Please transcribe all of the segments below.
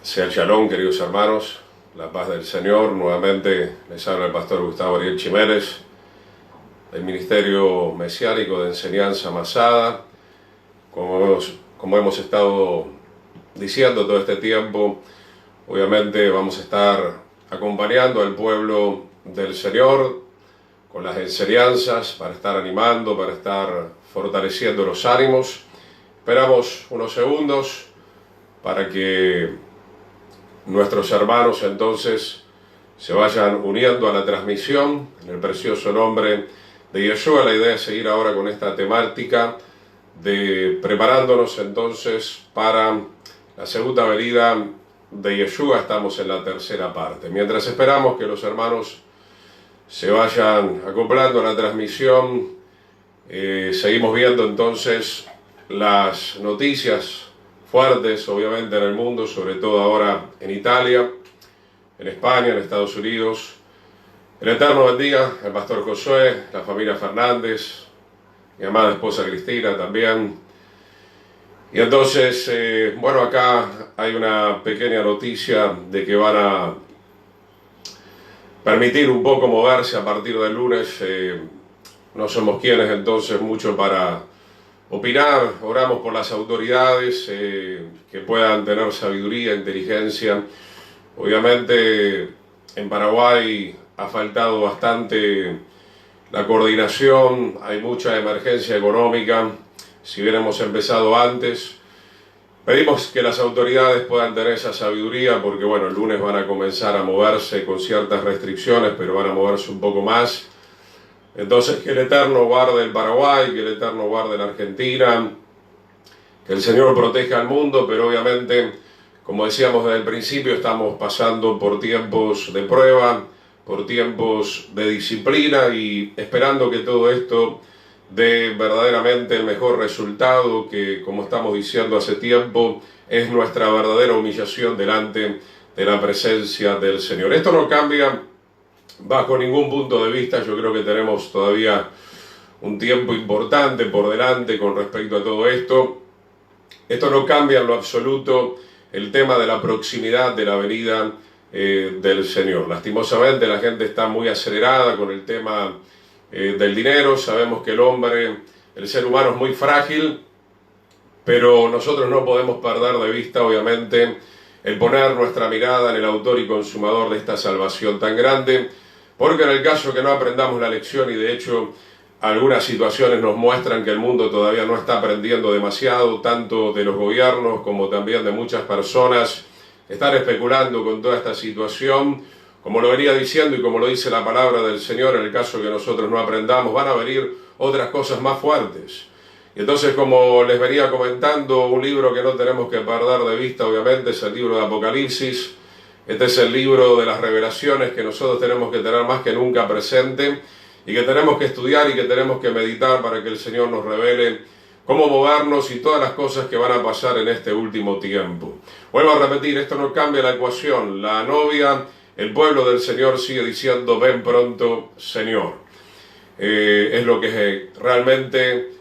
Sea el shalom, queridos hermanos, la paz del Señor. Nuevamente les habla el pastor Gustavo Ariel Chiménez, del Ministerio Mesiánico de Enseñanza Masada. Como hemos estado diciendo todo este tiempo, obviamente vamos a estar acompañando al pueblo del Señor con las enseñanzas, para estar animando, para estar fortaleciendo los ánimos. Esperamos unos segundos para que nuestros hermanos entonces se vayan uniendo a la transmisión en el precioso nombre de Yeshua. La idea es seguir ahora con esta temática de preparándonos entonces para la segunda venida de Yeshua. Estamos en la tercera parte. Mientras esperamos que los hermanos se vayan acoplando a la transmisión, seguimos viendo entonces las noticias fuertes, obviamente, en el mundo, sobre todo ahora en Italia, en España, en Estados Unidos. El Eterno bendiga al pastor Josué, la familia Fernández, mi amada esposa Cristina también. Y entonces, bueno, acá hay una pequeña noticia de que van a permitir un poco moverse a partir del lunes. No somos quienes entonces mucho para opinar. Oramos por las autoridades que puedan tener sabiduría, inteligencia. Obviamente en Paraguay ha faltado bastante la coordinación, hay mucha emergencia económica. Si bien hemos empezado antes, pedimos que las autoridades puedan tener esa sabiduría, porque bueno, el lunes van a comenzar a moverse con ciertas restricciones, pero van a moverse un poco más. Entonces, que el Eterno guarde el Paraguay, que el Eterno guarde la Argentina, que el Señor proteja al mundo, pero obviamente, como decíamos desde el principio, estamos pasando por tiempos de prueba, por tiempos de disciplina y esperando que todo esto dé verdaderamente el mejor resultado, que, como estamos diciendo hace tiempo, es nuestra verdadera humillación delante de la presencia del Señor. Esto no cambia bajo ningún punto de vista. Yo creo que tenemos todavía un tiempo importante por delante con respecto a todo esto. Esto no cambia en lo absoluto el tema de la proximidad de la venida del Señor. Lastimosamente la gente está muy acelerada con el tema del dinero. Sabemos que el ser humano es muy frágil, pero nosotros no podemos perder de vista, obviamente, el poner nuestra mirada en el autor y consumador de esta salvación tan grande. Porque en el caso que no aprendamos la lección, y de hecho algunas situaciones nos muestran que el mundo todavía no está aprendiendo demasiado, tanto de los gobiernos como también de muchas personas que están especulando con toda esta situación, como lo venía diciendo y como lo dice la palabra del Señor, en el caso que nosotros no aprendamos, van a venir otras cosas más fuertes. Y entonces, como les venía comentando, un libro que no tenemos que perder de vista, obviamente, es el libro de Apocalipsis. Este es el libro de las revelaciones que nosotros tenemos que tener más que nunca presente y que tenemos que estudiar y que tenemos que meditar para que el Señor nos revele cómo movernos y todas las cosas que van a pasar en este último tiempo. Vuelvo a repetir, esto no cambia la ecuación. La novia, el pueblo del Señor sigue diciendo: ven pronto, Señor. Es lo que realmente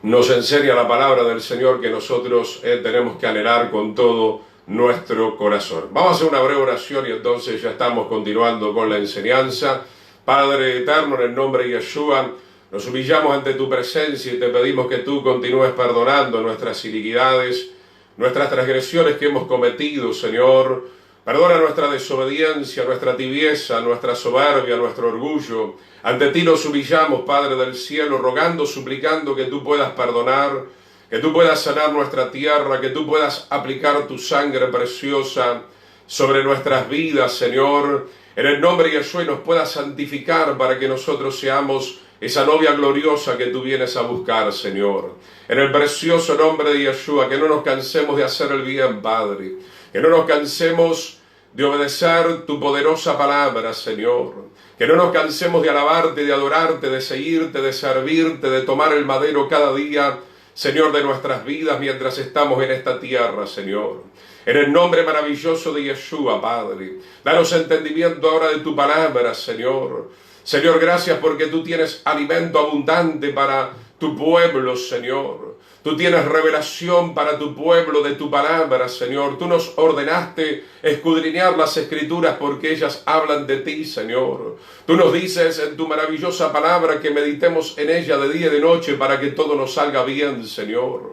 nos enseña la palabra del Señor, que nosotros tenemos que anhelar con todo nuestro corazón. Vamos a hacer una breve oración y entonces ya estamos continuando con la enseñanza. Padre eterno, en el nombre de Yeshua, nos humillamos ante tu presencia y te pedimos que tú continúes perdonando nuestras iniquidades, nuestras transgresiones que hemos cometido, Señor. Perdona nuestra desobediencia, nuestra tibieza, nuestra soberbia, nuestro orgullo. Ante ti nos humillamos, Padre del cielo, rogando, suplicando que tú puedas perdonar, que tú puedas sanar nuestra tierra, que tú puedas aplicar tu sangre preciosa sobre nuestras vidas, Señor. En el nombre de Yeshua, nos puedas santificar para que nosotros seamos esa novia gloriosa que tú vienes a buscar, Señor. En el precioso nombre de Yeshua, que no nos cansemos de hacer el bien, Padre. Que no nos cansemos de obedecer tu poderosa palabra, Señor. Que no nos cansemos de alabarte, de adorarte, de seguirte, de servirte, de tomar el madero cada día, Señor, de nuestras vidas mientras estamos en esta tierra, Señor. En el nombre maravilloso de Yeshua, Padre, danos entendimiento ahora de tu palabra, Señor. Señor, gracias porque tú tienes alimento abundante para tu pueblo, Señor. Tú tienes revelación para tu pueblo de tu palabra, Señor. Tú nos ordenaste escudriñar las Escrituras porque ellas hablan de ti, Señor. Tú nos dices en tu maravillosa palabra que meditemos en ella de día y de noche para que todo nos salga bien, Señor.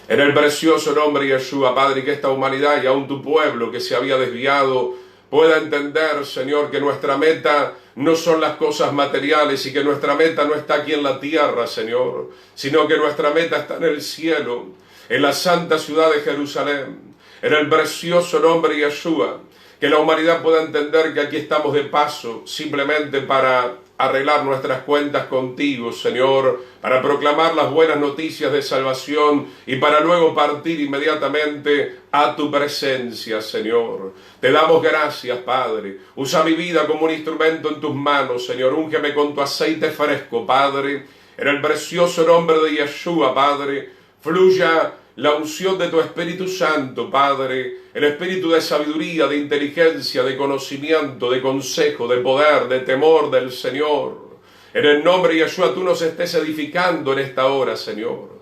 En el precioso nombre de Yeshua, Padre, que esta humanidad y aún tu pueblo que se había desviado pueda entender, Señor, que nuestra meta no son las cosas materiales y que nuestra meta no está aquí en la tierra, Señor, sino que nuestra meta está en el cielo, en la santa ciudad de Jerusalén, en el precioso nombre de Yeshua, que la humanidad pueda entender que aquí estamos de paso, simplemente para arreglar nuestras cuentas contigo, Señor, para proclamar las buenas noticias de salvación y para luego partir inmediatamente a tu presencia, Señor. Te damos gracias, Padre. Usa mi vida como un instrumento en tus manos, Señor. Úngeme con tu aceite fresco, Padre. En el precioso nombre de Yeshua, Padre, fluya la unción de tu Espíritu Santo, Padre, el espíritu de sabiduría, de inteligencia, de conocimiento, de consejo, de poder, de temor del Señor. En el nombre de Yeshua, tú nos estés edificando en esta hora, Señor.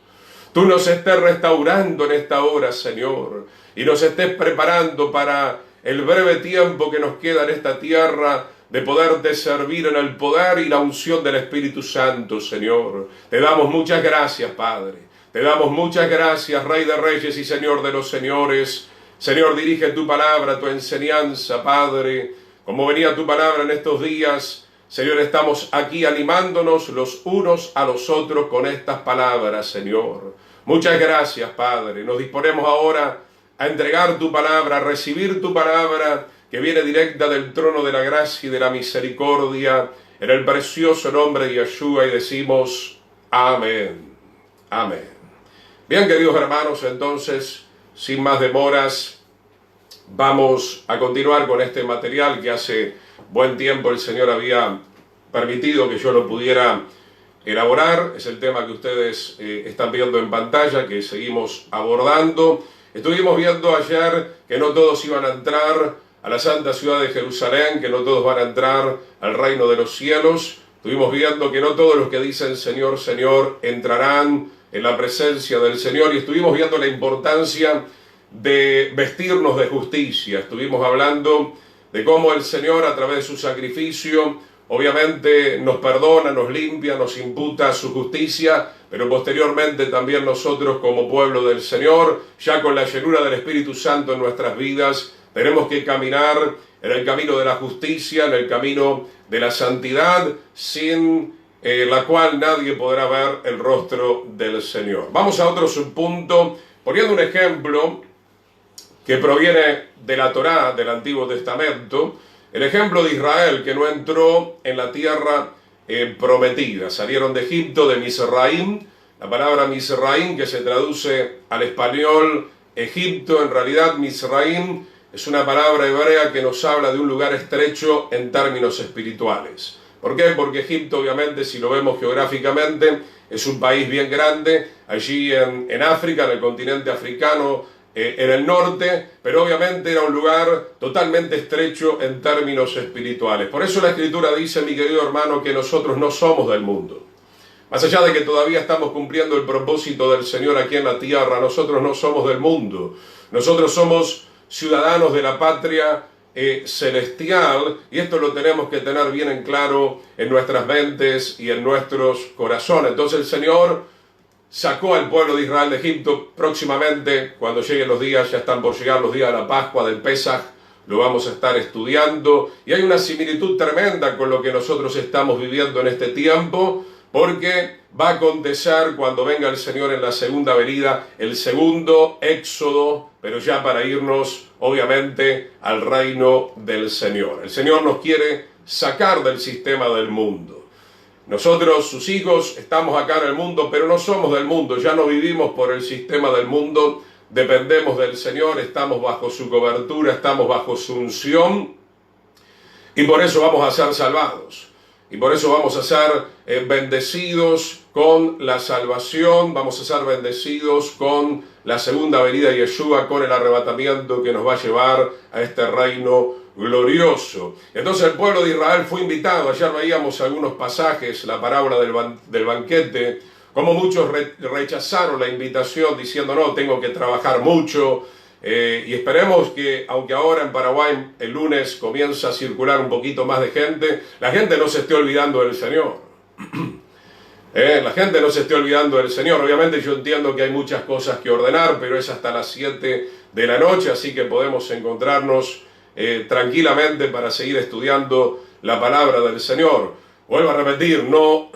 Tú nos estés restaurando en esta hora, Señor. Y nos estés preparando para el breve tiempo que nos queda en esta tierra, de poderte servir en el poder y la unción del Espíritu Santo, Señor. Te damos muchas gracias, Padre. Te damos muchas gracias, Rey de Reyes y Señor de los Señores. Señor, dirige tu palabra, tu enseñanza, Padre. Como venía tu palabra en estos días, Señor, estamos aquí animándonos los unos a los otros con estas palabras, Señor. Muchas gracias, Padre. Nos disponemos ahora a entregar tu palabra, a recibir tu palabra que viene directa del trono de la gracia y de la misericordia, en el precioso nombre de Yeshua, y decimos amén. Amén. Bien, queridos hermanos, entonces, sin más demoras, vamos a continuar con este material que hace buen tiempo el Señor había permitido que yo lo pudiera elaborar. Es el tema que ustedes están viendo en pantalla, que seguimos abordando. Estuvimos viendo ayer que no todos iban a entrar a la santa ciudad de Jerusalén, que no todos van a entrar al reino de los cielos. Estuvimos viendo que no todos los que dicen Señor, Señor entrarán en la presencia del Señor, y estuvimos viendo la importancia de vestirnos de justicia. Estuvimos hablando de cómo el Señor, a través de su sacrificio, obviamente nos perdona, nos limpia, nos imputa su justicia, pero posteriormente también nosotros como pueblo del Señor, ya con la llenura del Espíritu Santo en nuestras vidas, tenemos que caminar en el camino de la justicia, en el camino de la santidad, sin la cual nadie podrá ver el rostro del Señor. Vamos a otro subpunto, poniendo un ejemplo que proviene de la Torá, del Antiguo Testamento, el ejemplo de Israel, que no entró en la tierra prometida. Salieron de Egipto, de Misraim. La palabra Misraim, que se traduce al español Egipto, en realidad Misraim es una palabra hebrea que nos habla de un lugar estrecho en términos espirituales. ¿Por qué? Porque Egipto, obviamente, si lo vemos geográficamente, es un país bien grande, allí en África, en el continente africano, en el norte, pero obviamente era un lugar totalmente estrecho en términos espirituales. Por eso la Escritura dice, mi querido hermano, que nosotros no somos del mundo. Más allá de que todavía estamos cumpliendo el propósito del Señor aquí en la tierra, nosotros no somos del mundo. Nosotros somos ciudadanos de la patria celestial, y esto lo tenemos que tener bien en claro en nuestras mentes y en nuestros corazones. Entonces el Señor sacó al pueblo de Israel de Egipto. Próximamente, cuando lleguen los días, ya están por llegar los días de la Pascua, del Pesaj, lo vamos a estar estudiando, y hay una similitud tremenda con lo que nosotros estamos viviendo en este tiempo, porque va a acontecer cuando venga el Señor en la segunda venida, el segundo éxodo, pero ya para irnos, obviamente, al reino del Señor. El Señor nos quiere sacar del sistema del mundo. Nosotros, sus hijos, estamos acá en el mundo, pero no somos del mundo, ya no vivimos por el sistema del mundo, dependemos del Señor, estamos bajo su cobertura, estamos bajo su unción, y por eso vamos a ser salvados. Y por eso vamos a ser bendecidos con la salvación, vamos a ser bendecidos con la segunda venida de Yeshua, con el arrebatamiento que nos va a llevar a este reino glorioso. Entonces el pueblo de Israel fue invitado, ayer veíamos algunos pasajes, la parábola del banquete, como muchos rechazaron la invitación diciendo no, tengo que trabajar mucho, y esperemos que, aunque ahora en Paraguay el lunes comienza a circular un poquito más de gente, la gente no se esté olvidando del Señor. La gente no se esté olvidando del Señor. Obviamente yo entiendo que hay muchas cosas que ordenar, pero es hasta las 7 de la noche, así que podemos encontrarnos tranquilamente para seguir estudiando la palabra del Señor. Vuelvo a repetir, no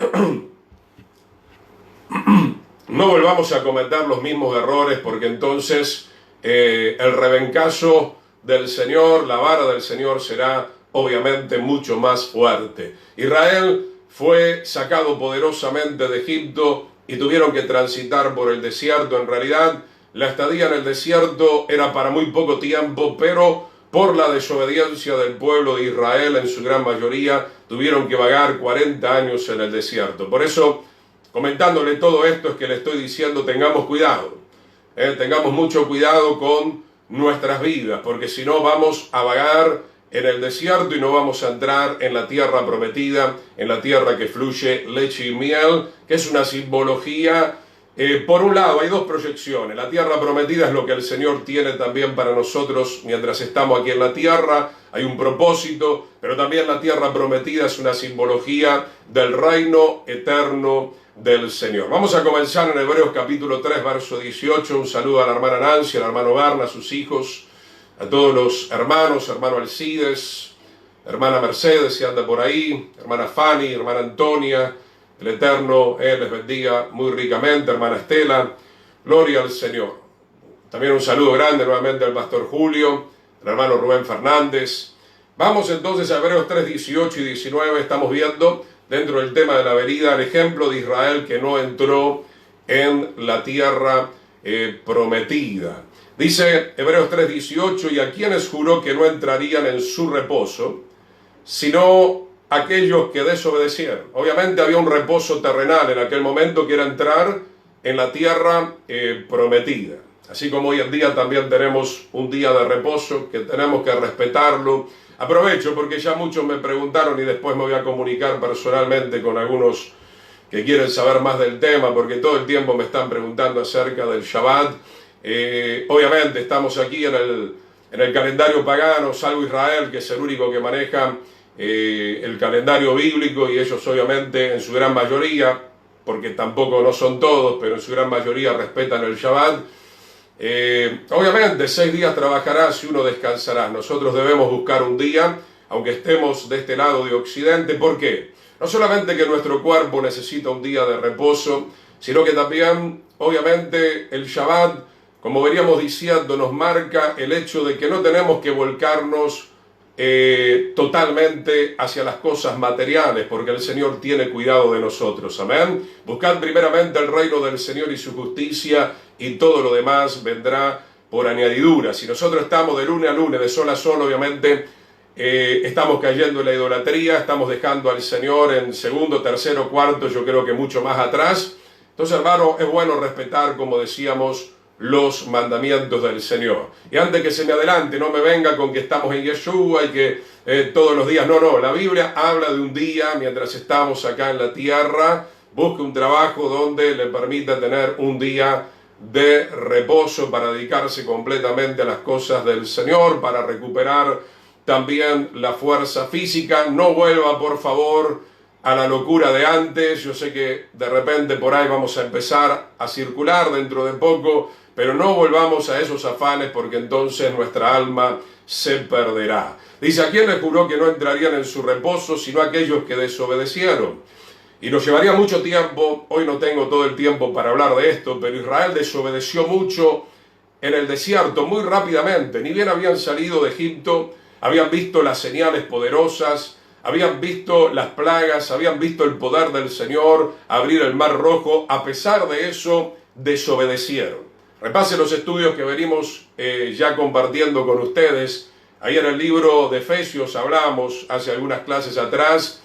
volvamos a cometer los mismos errores, porque entonces el rebencazo del Señor, la vara del Señor será obviamente mucho más fuerte. Israel fue sacado poderosamente de Egipto y tuvieron que transitar por el desierto. En realidad, la estadía en el desierto era para muy poco tiempo, pero por la desobediencia del pueblo de Israel, en su gran mayoría, tuvieron que vagar 40 años en el desierto. Por eso, comentándole todo esto, es que le estoy diciendo, tengamos cuidado. Tengamos mucho cuidado con nuestras vidas, porque si no vamos a vagar en el desierto y no vamos a entrar en la tierra prometida, en la tierra que fluye leche y miel, que es una simbología. Por un lado, hay dos proyecciones. La tierra prometida es lo que el Señor tiene también para nosotros mientras estamos aquí en la tierra. Hay un propósito, pero también la tierra prometida es una simbología del reino eterno del Señor. Vamos a comenzar en Hebreos capítulo 3, verso 18. Un saludo a la hermana Nancy, al hermano Berna, a sus hijos, a todos los hermanos, hermano Alcides, hermana Mercedes, si anda por ahí, hermana Fanny, hermana Antonia. El Eterno les bendiga muy ricamente, hermana Estela. Gloria al Señor. También un saludo grande nuevamente al pastor Julio, al hermano Rubén Fernández. Vamos entonces a Hebreos 3, 18 y 19. Estamos viendo dentro del tema de la venida el ejemplo de Israel que no entró en la tierra prometida. Dice Hebreos 3, 18, y a quienes juró que no entrarían en su reposo, sino aquellos que desobedecieron. Obviamente había un reposo terrenal en aquel momento, que era entrar en la tierra prometida. Así como hoy en día también tenemos un día de reposo, que tenemos que respetarlo. Aprovecho porque ya muchos me preguntaron y después me voy a comunicar personalmente con algunos que quieren saber más del tema, porque todo el tiempo me están preguntando acerca del Shabbat. Obviamente estamos aquí en el calendario pagano, salvo Israel, que es el único que maneja el calendario bíblico, y ellos obviamente en su gran mayoría, porque tampoco no son todos, pero en su gran mayoría respetan el Shabbat. Obviamente 6 días trabajarás y 1 descansarás. Nosotros debemos buscar un día, aunque estemos de este lado de Occidente. ¿Por qué? No solamente que nuestro cuerpo necesita un día de reposo, sino que también obviamente el Shabbat, como veníamos diciendo, nos marca el hecho de que no tenemos que volcarnos totalmente hacia las cosas materiales, porque el Señor tiene cuidado de nosotros. Amén. Buscad primeramente el reino del Señor y su justicia, y todo lo demás vendrá por añadidura. Si nosotros estamos de lunes a lunes, de sol a sol, obviamente estamos cayendo en la idolatría, estamos dejando al Señor en segundo, tercero, cuarto, yo creo que mucho más atrás. Entonces, hermano, es bueno respetar, como decíamos, los mandamientos del Señor. Y antes que se me adelante, no me venga con que estamos en Yeshua y que todos los días. No, la Biblia habla de un día mientras estamos acá en la tierra. Busque un trabajo donde le permita tener un día de reposo para dedicarse completamente a las cosas del Señor, para recuperar también la fuerza física. No vuelva, por favor, a la locura de antes. Yo sé que de repente por ahí vamos a empezar a circular dentro de poco, pero no volvamos a esos afanes, porque entonces nuestra alma se perderá. Dice, ¿a quién les juró que no entrarían en su reposo, sino aquellos que desobedecieron? Y nos llevaría mucho tiempo, hoy no tengo todo el tiempo para hablar de esto, pero Israel desobedeció mucho en el desierto, muy rápidamente. Ni bien habían salido de Egipto, habían visto las señales poderosas, habían visto las plagas, habían visto el poder del Señor abrir el mar rojo. A pesar de eso, desobedecieron. Repase los estudios que venimos ya compartiendo con ustedes. Ahí en el libro de Efesios hablamos hace algunas clases atrás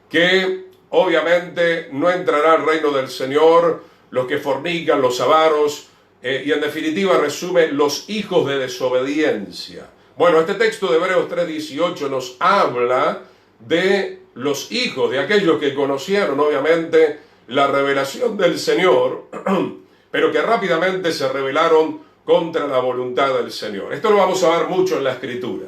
que obviamente no entrará al reino del Señor los que fornican, los avaros, y en definitiva resume los hijos de desobediencia. Bueno, este texto de Hebreos 3:18 nos habla de los hijos, de aquellos que conocieron obviamente la revelación del Señor, pero que rápidamente se rebelaron contra la voluntad del Señor. Esto lo vamos a ver mucho en la Escritura.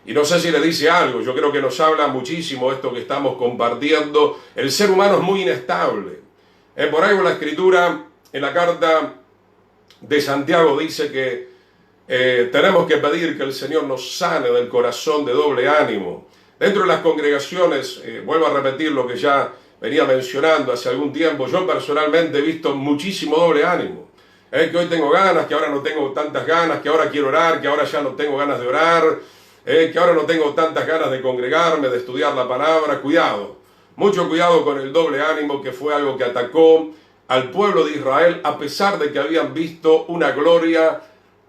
Y no sé si le dice algo, yo creo que nos habla muchísimo esto que estamos compartiendo. El ser humano es muy inestable. Por ahí en la Escritura, en la carta de Santiago dice que tenemos que pedir que el Señor nos sane del corazón de doble ánimo. Dentro de las congregaciones, vuelvo a repetir lo que ya venía mencionando hace algún tiempo, yo personalmente he visto muchísimo doble ánimo. Que hoy tengo ganas, que ahora no tengo tantas ganas, que ahora quiero orar, que ahora ya no tengo ganas de orar, que ahora no tengo tantas ganas de congregarme, de estudiar la palabra. Cuidado, mucho cuidado con el doble ánimo, que fue algo que atacó al pueblo de Israel, a pesar de que habían visto una gloria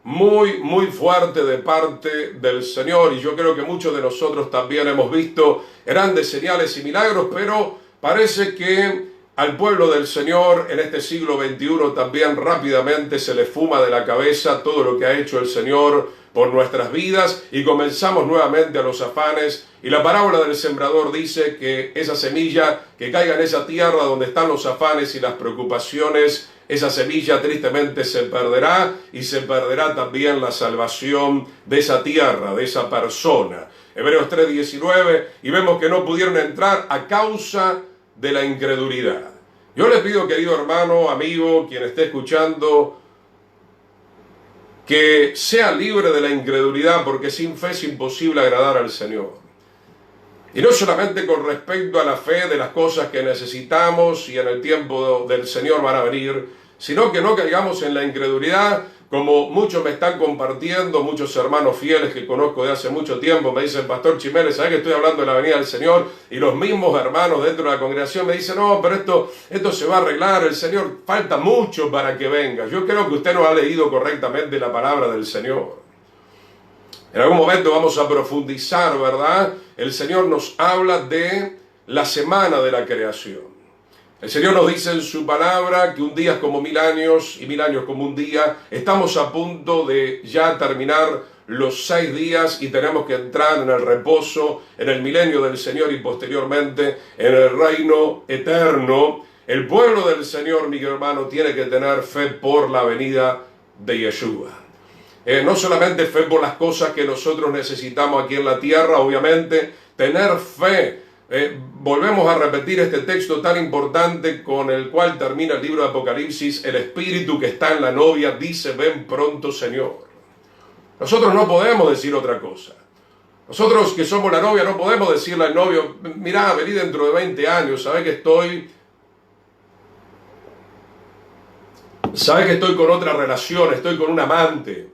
muy fuerte de parte del Señor. Y yo creo que muchos de nosotros también hemos visto grandes señales y milagros, pero parece que al pueblo del Señor en este siglo XXI también rápidamente se le fuma de la cabeza todo lo que ha hecho el Señor por nuestras vidas y comenzamos nuevamente a los afanes. Y la parábola del sembrador dice que esa semilla que caiga en esa tierra donde están los afanes y las preocupaciones, esa semilla tristemente se perderá, y se perderá también la salvación de esa tierra, de esa persona. Hebreos 3:19, y vemos que no pudieron entrar a causa de la incredulidad. Yo le pido, querido hermano, amigo, quien esté escuchando, que sea libre de la incredulidad, porque sin fe es imposible agradar al Señor. Y no solamente con respecto a la fe de las cosas que necesitamos y en el tiempo del Señor van a venir, sino que no caigamos en la incredulidad, como muchos me están compartiendo, muchos hermanos fieles que conozco de hace mucho tiempo, me dicen: Pastor Chimenez, ¿sabes que estoy hablando de la venida del Señor? Y los mismos hermanos dentro de la congregación me dicen: no, pero esto se va a arreglar, el Señor falta mucho para que venga. Yo creo que usted no ha leído correctamente la palabra del Señor. En algún momento vamos a profundizar, ¿verdad? El Señor nos habla de la semana de la creación. El Señor nos dice en su palabra que un día es como 1000 años y 1000 años como un día. Estamos a punto de ya terminar los 6 días y tenemos que entrar en el reposo, en el milenio del Señor y posteriormente en el reino eterno. El pueblo del Señor, mi hermano, tiene que tener fe por la venida de Yeshua. No solamente fe por las cosas que nosotros necesitamos aquí en la tierra, obviamente, tener fe. Volvemos a repetir este texto tan importante con el cual termina el libro de Apocalipsis: el espíritu que está en la novia dice: ven pronto, Señor. Nosotros no podemos decir otra cosa. Nosotros que somos la novia no podemos decirle al novio: mirá, vení dentro de 20 años, sabés que estoy con otra relación, estoy con un amante.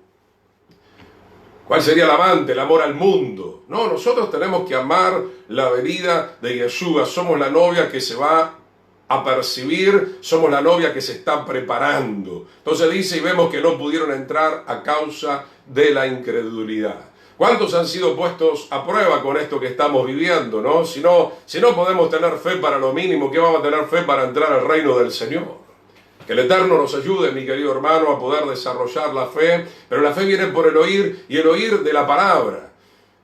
¿Cuál sería el amante? El amor al mundo. No, nosotros tenemos que amar la venida de Yeshua. Somos la novia que se va a percibir, somos la novia que se está preparando. Entonces dice, y vemos que no pudieron entrar a causa de la incredulidad. ¿Cuántos han sido puestos a prueba con esto que estamos viviendo, no? Si no podemos tener fe para lo mínimo, ¿qué vamos a tener fe para entrar al reino del Señor? Que el Eterno nos ayude, mi querido hermano, a poder desarrollar la fe, pero la fe viene por el oír, y el oír de la palabra.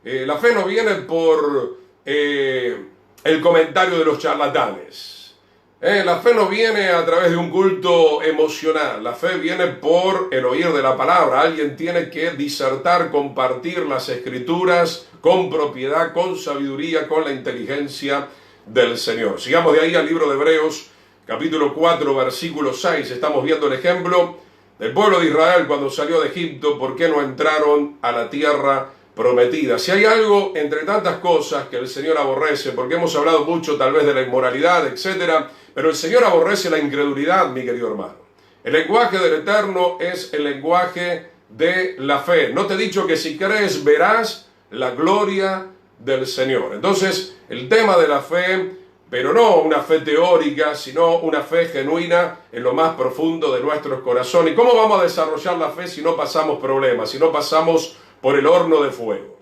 La fe no viene por el comentario de los charlatanes. La fe no viene a través de un culto emocional. La fe viene por el oír de la palabra. Alguien tiene que disertar, compartir las Escrituras con propiedad, con sabiduría, con la inteligencia del Señor. Sigamos de ahí al libro de Hebreos, capítulo 4, versículo 6, estamos viendo el ejemplo del pueblo de Israel cuando salió de Egipto. ¿Por qué no entraron a la tierra prometida? Si hay algo entre tantas cosas que el Señor aborrece, porque hemos hablado mucho tal vez de la inmoralidad, etcétera, pero el Señor aborrece la incredulidad, mi querido hermano. El lenguaje del Eterno es el lenguaje de la fe. No te he dicho que si crees verás la gloria del Señor. Entonces, el tema de la fe, pero no una fe teórica, sino una fe genuina en lo más profundo de nuestros corazones. ¿Y cómo vamos a desarrollar la fe si no pasamos problemas, si no pasamos por el horno de fuego?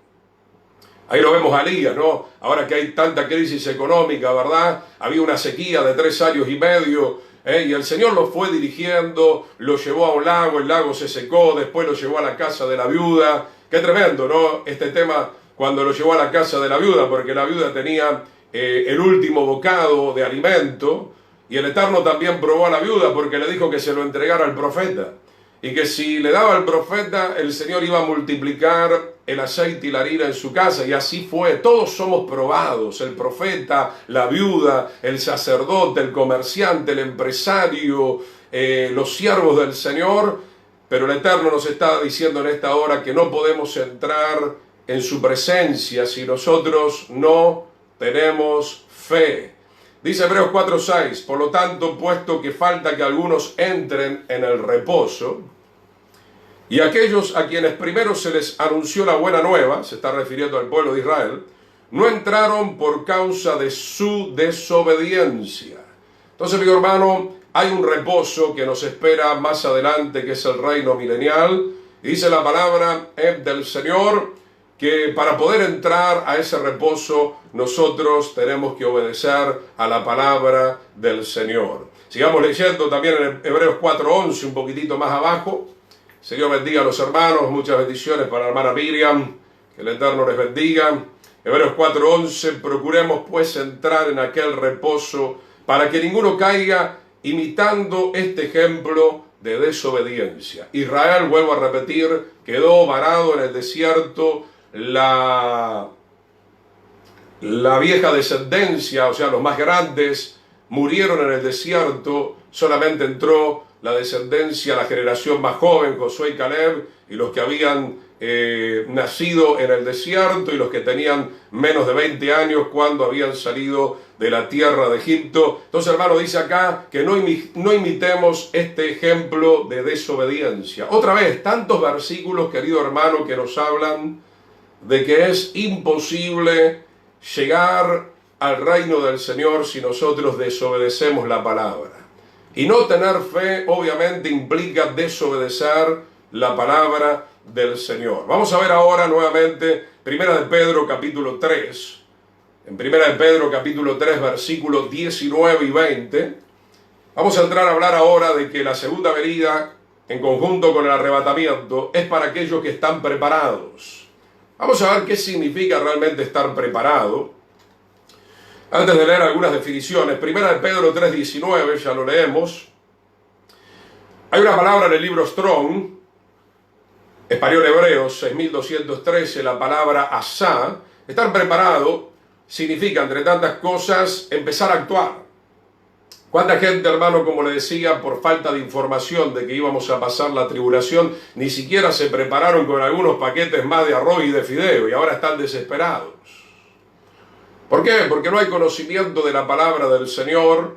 Ahí lo vemos a Elías, ¿no? Ahora que hay tanta crisis económica, ¿verdad? Había una sequía de 3 años y medio, y el Señor lo fue dirigiendo, lo llevó a un lago, el lago se secó, después lo llevó a la casa de la viuda, Qué tremendo, ¿no? Este tema cuando lo llevó a la casa de la viuda, porque la viuda tenía el último bocado de alimento, y el Eterno también probó a la viuda porque le dijo que se lo entregara al profeta, y que si le daba al profeta, el Señor iba a multiplicar el aceite y la harina en su casa, y así fue. Todos somos probados, el profeta, la viuda, el sacerdote, el comerciante, el empresario, los siervos del Señor, pero el Eterno nos está diciendo en esta hora que no podemos entrar en su presencia si nosotros no tenemos fe. Dice Hebreos 4:6, por lo tanto, puesto que falta que algunos entren en el reposo, y aquellos a quienes primero se les anunció la buena nueva, se está refiriendo al pueblo de Israel, no entraron por causa de su desobediencia. Entonces, mi hermano, hay un reposo que nos espera más adelante, que es el reino milenial. Y dice la palabra del Señor que para poder entrar a ese reposo nosotros tenemos que obedecer a la palabra del Señor. Sigamos leyendo también en Hebreos 4:11, un poquitito más abajo. Señor bendiga a los hermanos, muchas bendiciones para la hermana Miriam, que el Eterno les bendiga. Hebreos 4:11, procuremos pues entrar en aquel reposo para que ninguno caiga imitando este ejemplo de desobediencia. Israel, vuelvo a repetir, quedó varado en el desierto. La vieja descendencia, o sea, los más grandes, murieron en el desierto. Solamente entró la descendencia, la generación más joven, Josué y Caleb, y los que habían nacido en el desierto y los que tenían menos de 20 años cuando habían salido de la tierra de Egipto. Entonces, hermano, dice acá que no imitemos este ejemplo de desobediencia. Otra vez, tantos versículos, querido hermano, que nos hablan de que es imposible llegar al reino del Señor si nosotros desobedecemos la palabra. Y no tener fe, obviamente, implica desobedecer la palabra del Señor. Vamos a ver ahora nuevamente Primera de Pedro capítulo 3. En Primera de Pedro capítulo 3, versículos 19 y 20. Vamos a entrar a hablar ahora de que la segunda venida, en conjunto con el arrebatamiento, es para aquellos que están preparados. Vamos a ver qué significa realmente estar preparado. Antes de leer algunas definiciones, Primera de Pedro 3:19, ya lo leemos. Hay una palabra en el libro Strong, español hebreo, 6213, la palabra asá. Estar preparado significa, entre tantas cosas, empezar a actuar. ¿Cuánta gente, hermano, como le decía, por falta de información de que íbamos a pasar la tribulación, ni siquiera se prepararon con algunos paquetes más de arroz y de fideo y ahora están desesperados? ¿Por qué? Porque no hay conocimiento de la palabra del Señor.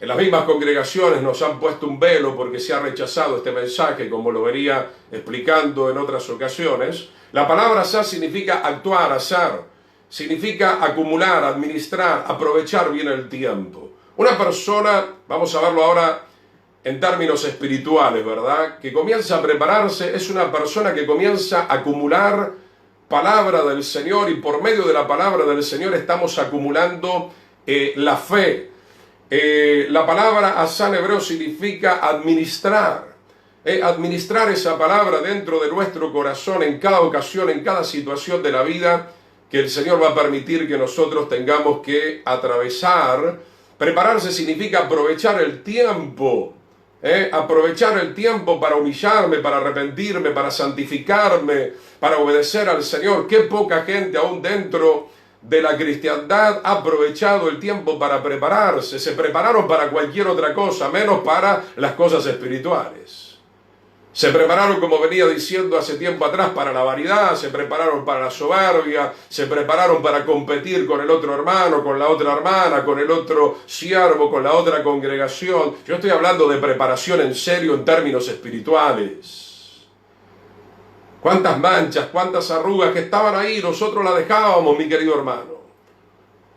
En las mismas congregaciones nos han puesto un velo porque se ha rechazado este mensaje, como lo venía explicando en otras ocasiones. La palabra asar significa actuar, hacer. Significa acumular, administrar, aprovechar bien el tiempo. Una persona, vamos a verlo ahora en términos espirituales, ¿verdad?, que comienza a prepararse, es una persona que comienza a acumular palabra del Señor, y por medio de la palabra del Señor estamos acumulando la fe. La palabra asá en hebreo significa administrar. Administrar esa palabra dentro de nuestro corazón en cada ocasión, en cada situación de la vida que el Señor va a permitir que nosotros tengamos que atravesar. Prepararse significa aprovechar el tiempo. Aprovechar el tiempo para humillarme, para arrepentirme, para santificarme, para obedecer al Señor. Qué poca gente aún dentro de la cristiandad ha aprovechado el tiempo para prepararse. Se prepararon para cualquier otra cosa, menos para las cosas espirituales. Se prepararon, como venía diciendo hace tiempo atrás, para la vanidad, se prepararon para la soberbia, se prepararon para competir con el otro hermano, con la otra hermana, con el otro siervo, con la otra congregación. Yo estoy hablando de preparación en serio en términos espirituales. Cuántas manchas, cuántas arrugas que estaban ahí, nosotros las dejábamos, mi querido hermano.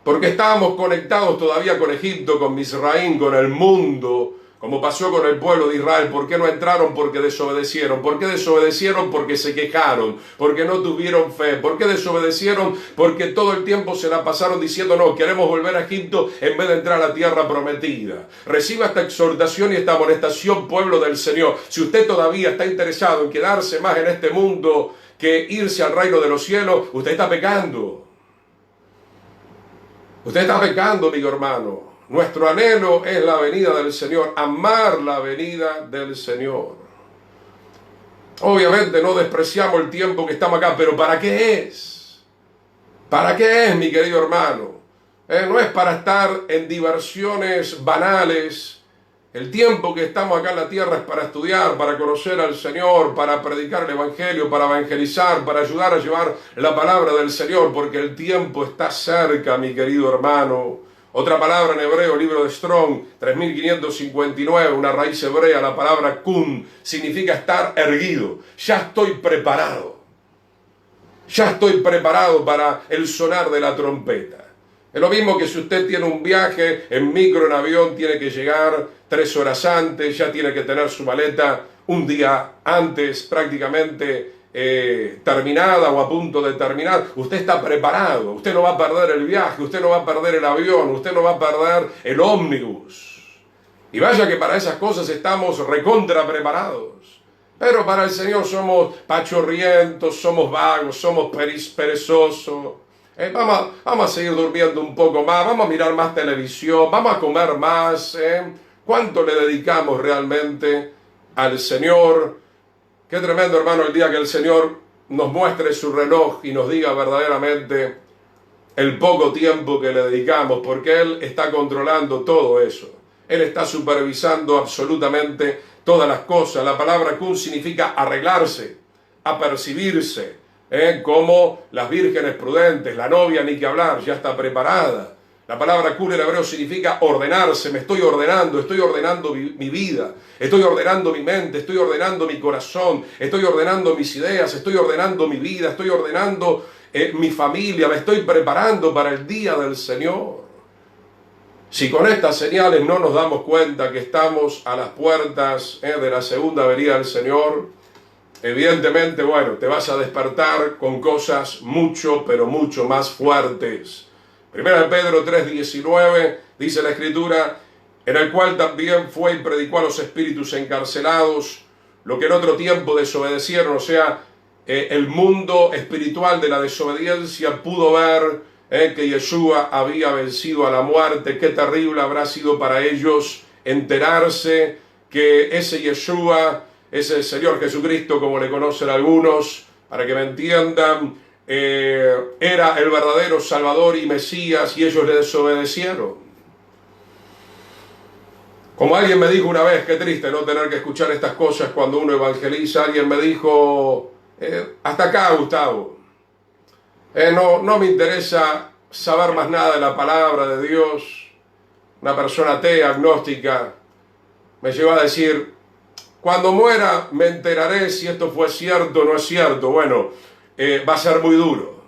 Porque estábamos conectados todavía con Egipto, con Misraín, con el mundo, Como pasó con el pueblo de Israel. ¿Por qué no entraron? Porque desobedecieron. ¿Por qué desobedecieron? Porque se quejaron, porque no tuvieron fe. ¿Por qué desobedecieron? Porque todo el tiempo se la pasaron diciendo, no, queremos volver a Egipto en vez de entrar a la tierra prometida. Reciba esta exhortación y esta amonestación, pueblo del Señor. Si usted todavía está interesado en quedarse más en este mundo que irse al reino de los cielos, usted está pecando. Usted está pecando, amigo hermano. Nuestro anhelo es la venida del Señor, amar la venida del Señor. Obviamente no despreciamos el tiempo que estamos acá, pero ¿para qué es? ¿Para qué es, mi querido hermano? No es para estar en diversiones banales. El tiempo que estamos acá en la tierra es para estudiar, para conocer al Señor, para predicar el Evangelio, para evangelizar, para ayudar a llevar la palabra del Señor, porque el tiempo está cerca, mi querido hermano. Otra palabra en hebreo, libro de Strong, 3559, una raíz hebrea, la palabra kun, significa estar erguido. Ya estoy preparado. Ya estoy preparado para el sonar de la trompeta. Es lo mismo que si usted tiene un viaje en micro, en avión, tiene que llegar 3 horas antes, ya tiene que tener su maleta un día antes prácticamente terminada o a punto de terminar. Usted está preparado, usted no va a perder el viaje, usted no va a perder el avión, usted no va a perder el ómnibus. Y vaya que para esas cosas estamos recontra preparados. Pero para el Señor somos pachorrientos, somos vagos, somos perezosos. Vamos a seguir durmiendo un poco más, vamos a mirar más televisión, vamos a comer más. ¿Cuánto le dedicamos realmente al Señor? Qué tremendo, hermano, el día que el Señor nos muestre su reloj y nos diga verdaderamente el poco tiempo que le dedicamos, porque Él está controlando todo eso. Él está supervisando absolutamente todas las cosas. La palabra kun significa arreglarse, apercibirse, como las vírgenes prudentes, la novia ni que hablar, ya está preparada. La palabra kun en hebreo significa ordenarse, me estoy ordenando mi vida, estoy ordenando mi mente, estoy ordenando mi corazón, estoy ordenando mis ideas, estoy ordenando mi vida, estoy ordenando mi familia, me estoy preparando para el día del Señor. Si con estas señales no nos damos cuenta que estamos a las puertas de la segunda venida del Señor, evidentemente, bueno, te vas a despertar con cosas mucho, pero mucho más fuertes. Primera de Pedro 3:19 dice la Escritura, en el cual también fue y predicó a los espíritus encarcelados, lo que en otro tiempo desobedecieron, o sea, el mundo espiritual de la desobediencia pudo ver que Yeshua había vencido a la muerte. Qué terrible habrá sido para ellos enterarse que ese Yeshua, ese Señor Jesucristo, como le conocen algunos, para que me entiendan, era el verdadero Salvador y Mesías, y ellos le desobedecieron. Como alguien me dijo una vez, qué triste no tener que escuchar estas cosas cuando uno evangeliza. Alguien me dijo, hasta acá, Gustavo, no me interesa saber más nada de la palabra de Dios. Una persona atea, agnóstica, me llegó a decir, cuando muera me enteraré si esto fue cierto o no es cierto. Bueno, va a ser muy duro.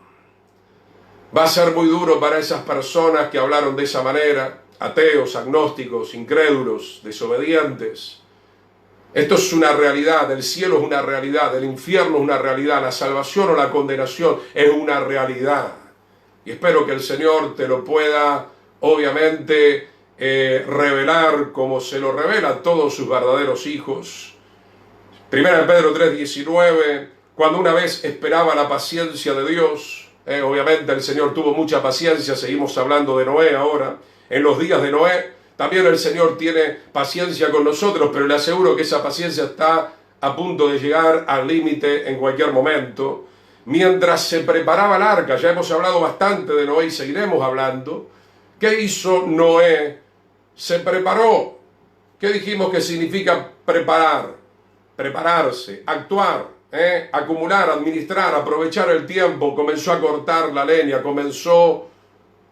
Va a ser muy duro para esas personas que hablaron de esa manera, ateos, agnósticos, incrédulos, desobedientes. Esto es una realidad, el cielo es una realidad, el infierno es una realidad, la salvación o la condenación es una realidad. Y espero que el Señor te lo pueda, obviamente, revelar como se lo revela a todos sus verdaderos hijos. Primera de Pedro 3:19, cuando una vez esperaba la paciencia de Dios, obviamente el Señor tuvo mucha paciencia, seguimos hablando de Noé ahora, en los días de Noé, también el Señor tiene paciencia con nosotros, pero le aseguro que esa paciencia está a punto de llegar al límite en cualquier momento. Mientras se preparaba el arca, ya hemos hablado bastante de Noé y seguiremos hablando. ¿Qué hizo Noé? Se preparó. ¿Qué dijimos que significa preparar? Prepararse, actuar. Acumular, administrar, aprovechar el tiempo, comenzó a cortar la leña, comenzó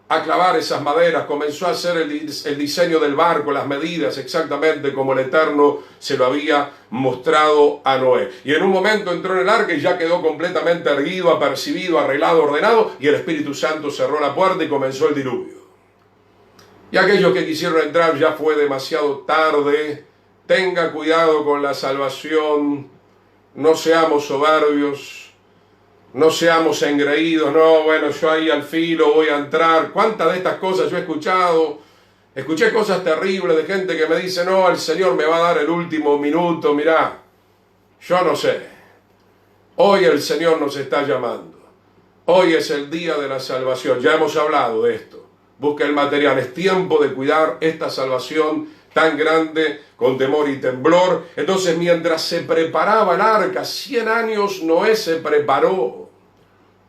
a clavar esas maderas, comenzó a hacer el diseño del barco, las medidas exactamente como el Eterno se lo había mostrado a Noé. Y en un momento entró en el arca y ya quedó completamente erguido, apercibido, arreglado, ordenado, y el Espíritu Santo cerró la puerta y comenzó el diluvio. Y aquellos que quisieron entrar ya fue demasiado tarde. tenga cuidado con la salvación, no seamos soberbios, no seamos engreídos, no, bueno, yo ahí al filo voy a entrar. ¿Cuántas de estas cosas yo he escuchado? Escuché cosas terribles de gente que me dice, no, el Señor me va a dar el último minuto, mirá, yo no sé. Hoy el Señor nos está llamando. Hoy es el día de la salvación. Ya hemos hablado de esto. Busca el material. Es tiempo de cuidar esta salvación tan grande con temor y temblor. Entonces, mientras se preparaba el arca, 100 años Noé se preparó.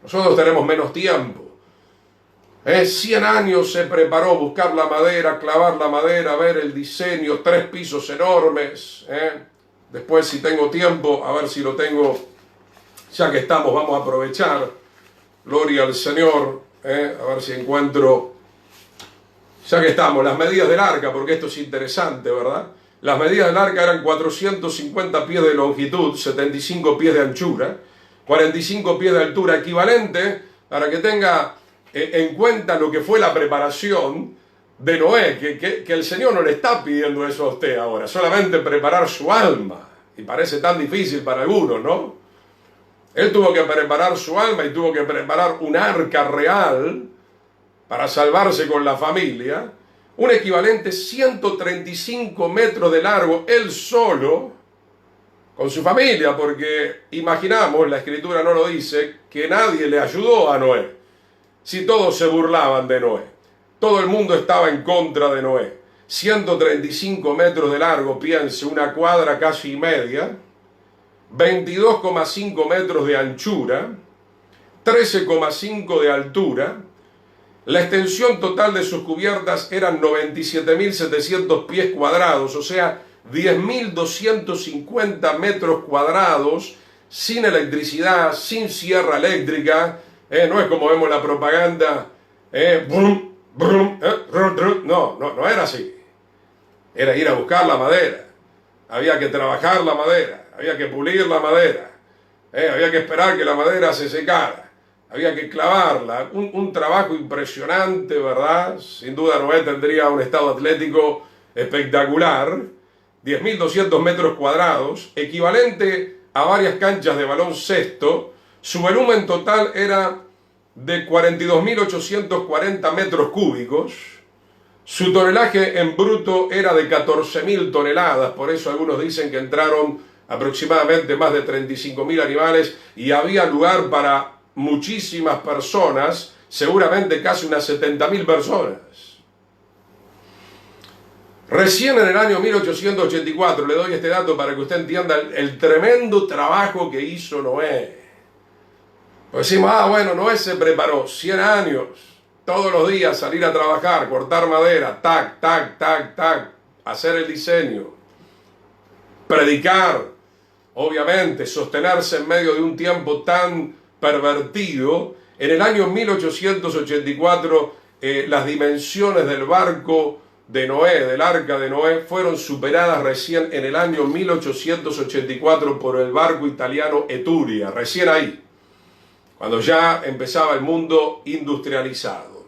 Nosotros tenemos menos tiempo. 100 años se preparó, buscar la madera, clavar la madera, ver el diseño, 3 pisos enormes. Después, si tengo tiempo, a ver si lo tengo, ya que estamos, vamos a aprovechar. Gloria al Señor, a ver si encuentro, ya que estamos, las medidas del arca, porque esto es interesante, ¿verdad? Las medidas del arca eran 450 pies de longitud, 75 pies de anchura, 45 pies de altura, equivalente, para que tenga en cuenta lo que fue la preparación de Noé, que el Señor no le está pidiendo eso a usted ahora, solamente preparar su alma, y parece tan difícil para algunos, ¿no? Él tuvo que preparar su alma y tuvo que preparar un arca real para salvarse con la familia, un equivalente 135 metros de largo, él solo, con su familia, porque imaginamos, la Escritura no lo dice, que nadie le ayudó a Noé. Si todos se burlaban de Noé, todo el mundo estaba en contra de Noé. 135 metros de largo, piense, una cuadra casi y media, 22,5 metros de anchura, 13,5 de altura. La extensión total de sus cubiertas eran 97.700 pies cuadrados, o sea, 10.250 metros cuadrados, sin electricidad, sin sierra eléctrica. No es como vemos la propaganda, brum, brum, no era así. Era ir a buscar la madera, había que trabajar la madera. Había que pulir la madera, había que esperar que la madera se secara, había que clavarla, un trabajo impresionante, ¿verdad? Sin duda Noé tendría un estado atlético espectacular, 10.200 metros cuadrados, equivalente a varias canchas de baloncesto. Su volumen total era de 42.840 metros cúbicos, su tonelaje en bruto era de 14.000 toneladas, por eso algunos dicen que entraron aproximadamente más de 35.000 animales y había lugar para muchísimas personas, seguramente casi unas 70.000 personas. Recién en el año 1884, le doy este dato para que usted entienda el tremendo trabajo que hizo Noé. Pues decimos, bueno, Noé se preparó 100 años, todos los días salir a trabajar, cortar madera, tac, tac, tac, tac, hacer el diseño, predicar, obviamente, sostenerse en medio de un tiempo tan pervertido. En el año 1884, las dimensiones del barco de Noé, del arca de Noé, fueron superadas recién en el año 1884 por el barco italiano Etruria, recién ahí, cuando ya empezaba el mundo industrializado.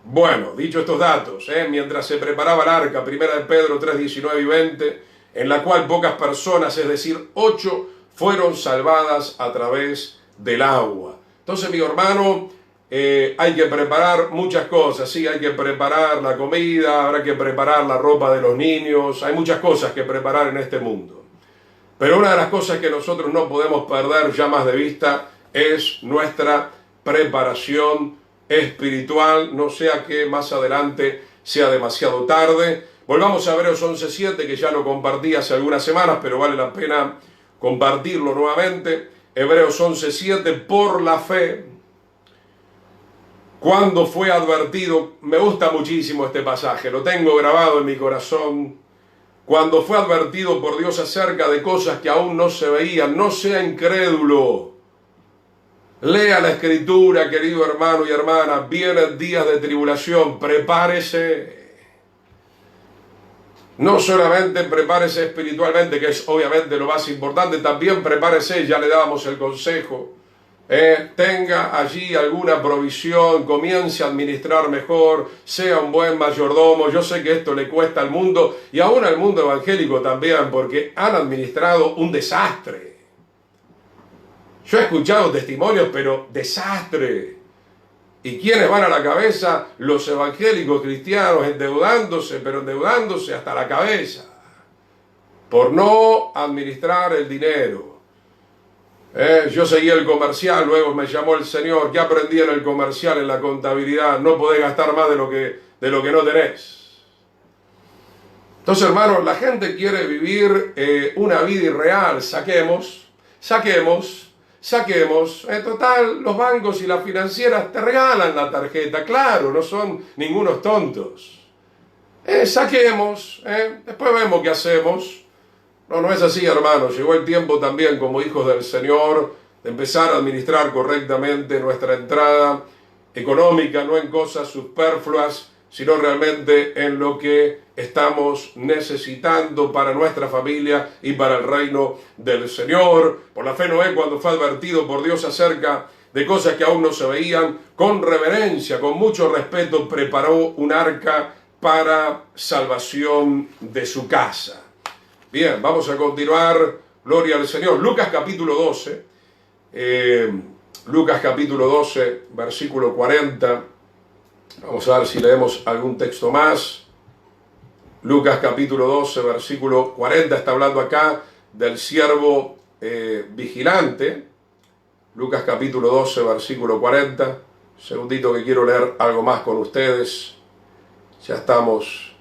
Bueno, dicho estos datos, mientras se preparaba el arca, 1 de Pedro 3, 19 y 20, en la cual pocas personas, es decir, 8, fueron salvadas a través del agua. Entonces, mi hermano, hay que preparar muchas cosas, sí, hay que preparar la comida, habrá que preparar la ropa de los niños, hay muchas cosas que preparar en este mundo. Pero una de las cosas que nosotros no podemos perder ya más de vista es nuestra preparación espiritual, no sea que más adelante sea demasiado tarde. Volvamos a Hebreos 11:7, que ya lo compartí hace algunas semanas, pero vale la pena compartirlo nuevamente. Hebreos 11:7, por la fe, cuando fue advertido, me gusta muchísimo este pasaje, lo tengo grabado en mi corazón, cuando fue advertido por Dios acerca de cosas que aún no se veían, no sea incrédulo. Lea la Escritura, querido hermano y hermana, vienen días de tribulación, prepárese. No solamente prepárese espiritualmente, que es obviamente lo más importante, también prepárese, ya le dábamos el consejo, tenga allí alguna provisión, comience a administrar mejor, sea un buen mayordomo. Yo sé que esto le cuesta al mundo y aún al mundo evangélico también, porque han administrado un desastre. Yo he escuchado testimonios, pero desastre. ¿Y quiénes van a la cabeza? Los evangélicos cristianos endeudándose, pero endeudándose hasta la cabeza, por no administrar el dinero. Yo seguí el comercial, luego me llamó el Señor. ¿Qué aprendí en el comercial, en la contabilidad? No podés gastar más de lo que no tenés. Entonces, hermanos, la gente quiere vivir una vida irreal. Saquemos. En total, los bancos y las financieras te regalan la tarjeta. Claro, no son ningunos tontos. Saquemos. Después vemos qué hacemos. No es así, hermanos. Llegó el tiempo también, como hijos del Señor, de empezar a administrar correctamente nuestra entrada económica, no en cosas superfluas, sino realmente en lo que estamos necesitando para nuestra familia y para el reino del Señor. Por la fe Noé, cuando fue advertido por Dios acerca de cosas que aún no se veían, con reverencia, con mucho respeto, preparó un arca para salvación de su casa. Bien, vamos a continuar, gloria al Señor. Lucas capítulo 12, versículo 40. Vamos a ver si leemos algún texto más. Lucas capítulo 12, versículo 40, está hablando acá del siervo vigilante. Lucas capítulo 12, versículo 40. Segundito que quiero leer algo más con ustedes. Ya estamos.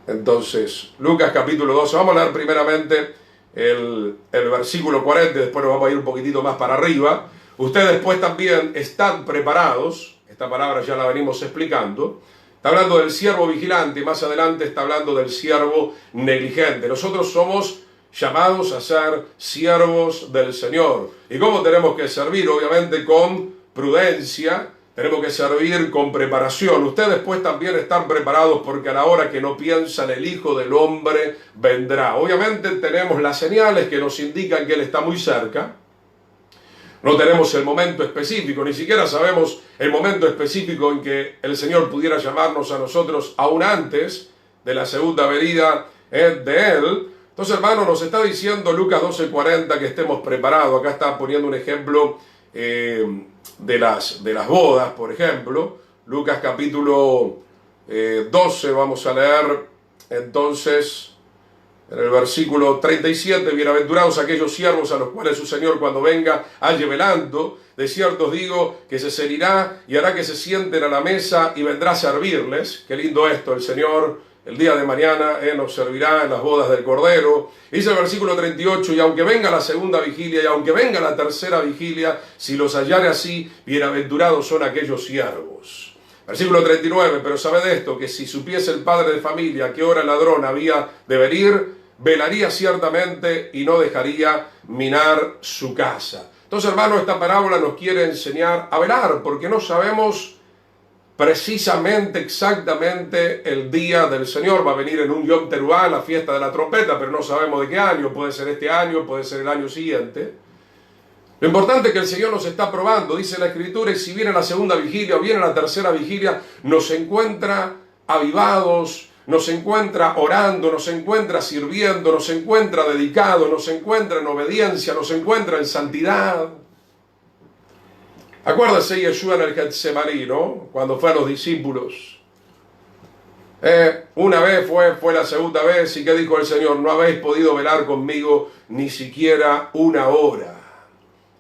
Entonces, Lucas capítulo 12, vamos a leer primeramente el versículo 40, después nos vamos a ir un poquitito más para arriba. Ustedes pues también están preparados, esta palabra ya la venimos explicando, está hablando del siervo vigilante y más adelante está hablando del siervo negligente. Nosotros somos llamados a ser siervos del Señor. ¿Y cómo tenemos que servir? Obviamente con prudencia. Tenemos que servir con preparación. Ustedes pues también están preparados porque a la hora que no piensan el Hijo del Hombre vendrá. Obviamente tenemos las señales que nos indican que Él está muy cerca. No tenemos el momento específico, ni siquiera sabemos el momento específico en que el Señor pudiera llamarnos a nosotros aún antes de la segunda venida de Él. Entonces, hermano, nos está diciendo Lucas 12:40 que estemos preparados. Acá está poniendo un ejemplo de las bodas, por ejemplo. Lucas capítulo 12, vamos a leer entonces en el versículo 37, bienaventurados aquellos siervos a los cuales su Señor cuando venga halle velando. De cierto os digo que se ceñirá y hará que se sienten a la mesa y vendrá a servirles. Qué lindo esto, el Señor el día de mañana nos servirá en las bodas del Cordero. Dice el versículo 38, y aunque venga la segunda vigilia y aunque venga la tercera vigilia, si los hallare así, bienaventurados son aquellos siervos. Versículo 39, pero sabed esto, que si supiese el padre de familia a qué hora el ladrón había de venir, velaría ciertamente y no dejaría minar su casa. Entonces, hermano, esta parábola nos quiere enseñar a velar, porque no sabemos precisamente, exactamente el día del Señor. Va a venir en un Yom Teruah, la fiesta de la trompeta, pero no sabemos de qué año. Puede ser este año, puede ser el año siguiente. Lo importante es que el Señor nos está probando, dice la Escritura, y si viene la segunda vigilia o viene la tercera vigilia, nos encuentra avivados, nos encuentra orando, nos encuentra sirviendo, nos encuentra dedicados, nos encuentra en obediencia, nos encuentra en santidad. Acuérdense Yeshua en el Getsemaní, ¿no? Cuando fue a los discípulos. Una vez fue la segunda vez, y ¿qué dijo el Señor? No habéis podido velar conmigo ni siquiera una hora.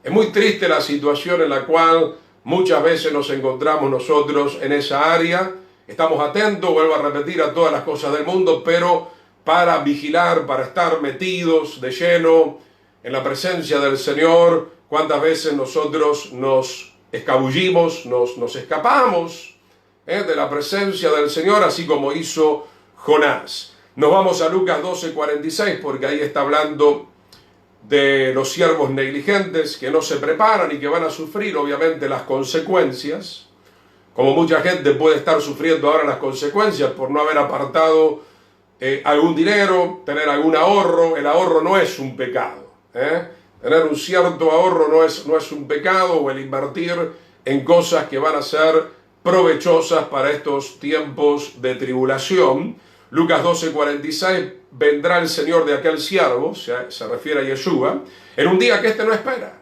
Es muy triste la situación en la cual muchas veces nos encontramos nosotros en esa área. Estamos atentos, vuelvo a repetir, a todas las cosas del mundo, pero para vigilar, para estar metidos de lleno en la presencia del Señor, ¿cuántas veces nosotros nos escabullimos, nos escapamos de la presencia del Señor, así como hizo Jonás? Nos vamos a Lucas 12:46, porque ahí está hablando de los siervos negligentes que no se preparan y que van a sufrir obviamente las consecuencias, como mucha gente puede estar sufriendo ahora las consecuencias por no haber apartado algún dinero, tener algún ahorro. El ahorro no es un pecado, Tener un cierto ahorro no es un pecado, o el invertir en cosas que van a ser provechosas para estos tiempos de tribulación. Lucas 12:46, vendrá el Señor de aquel siervo, se refiere a Yeshua, en un día que éste no espera.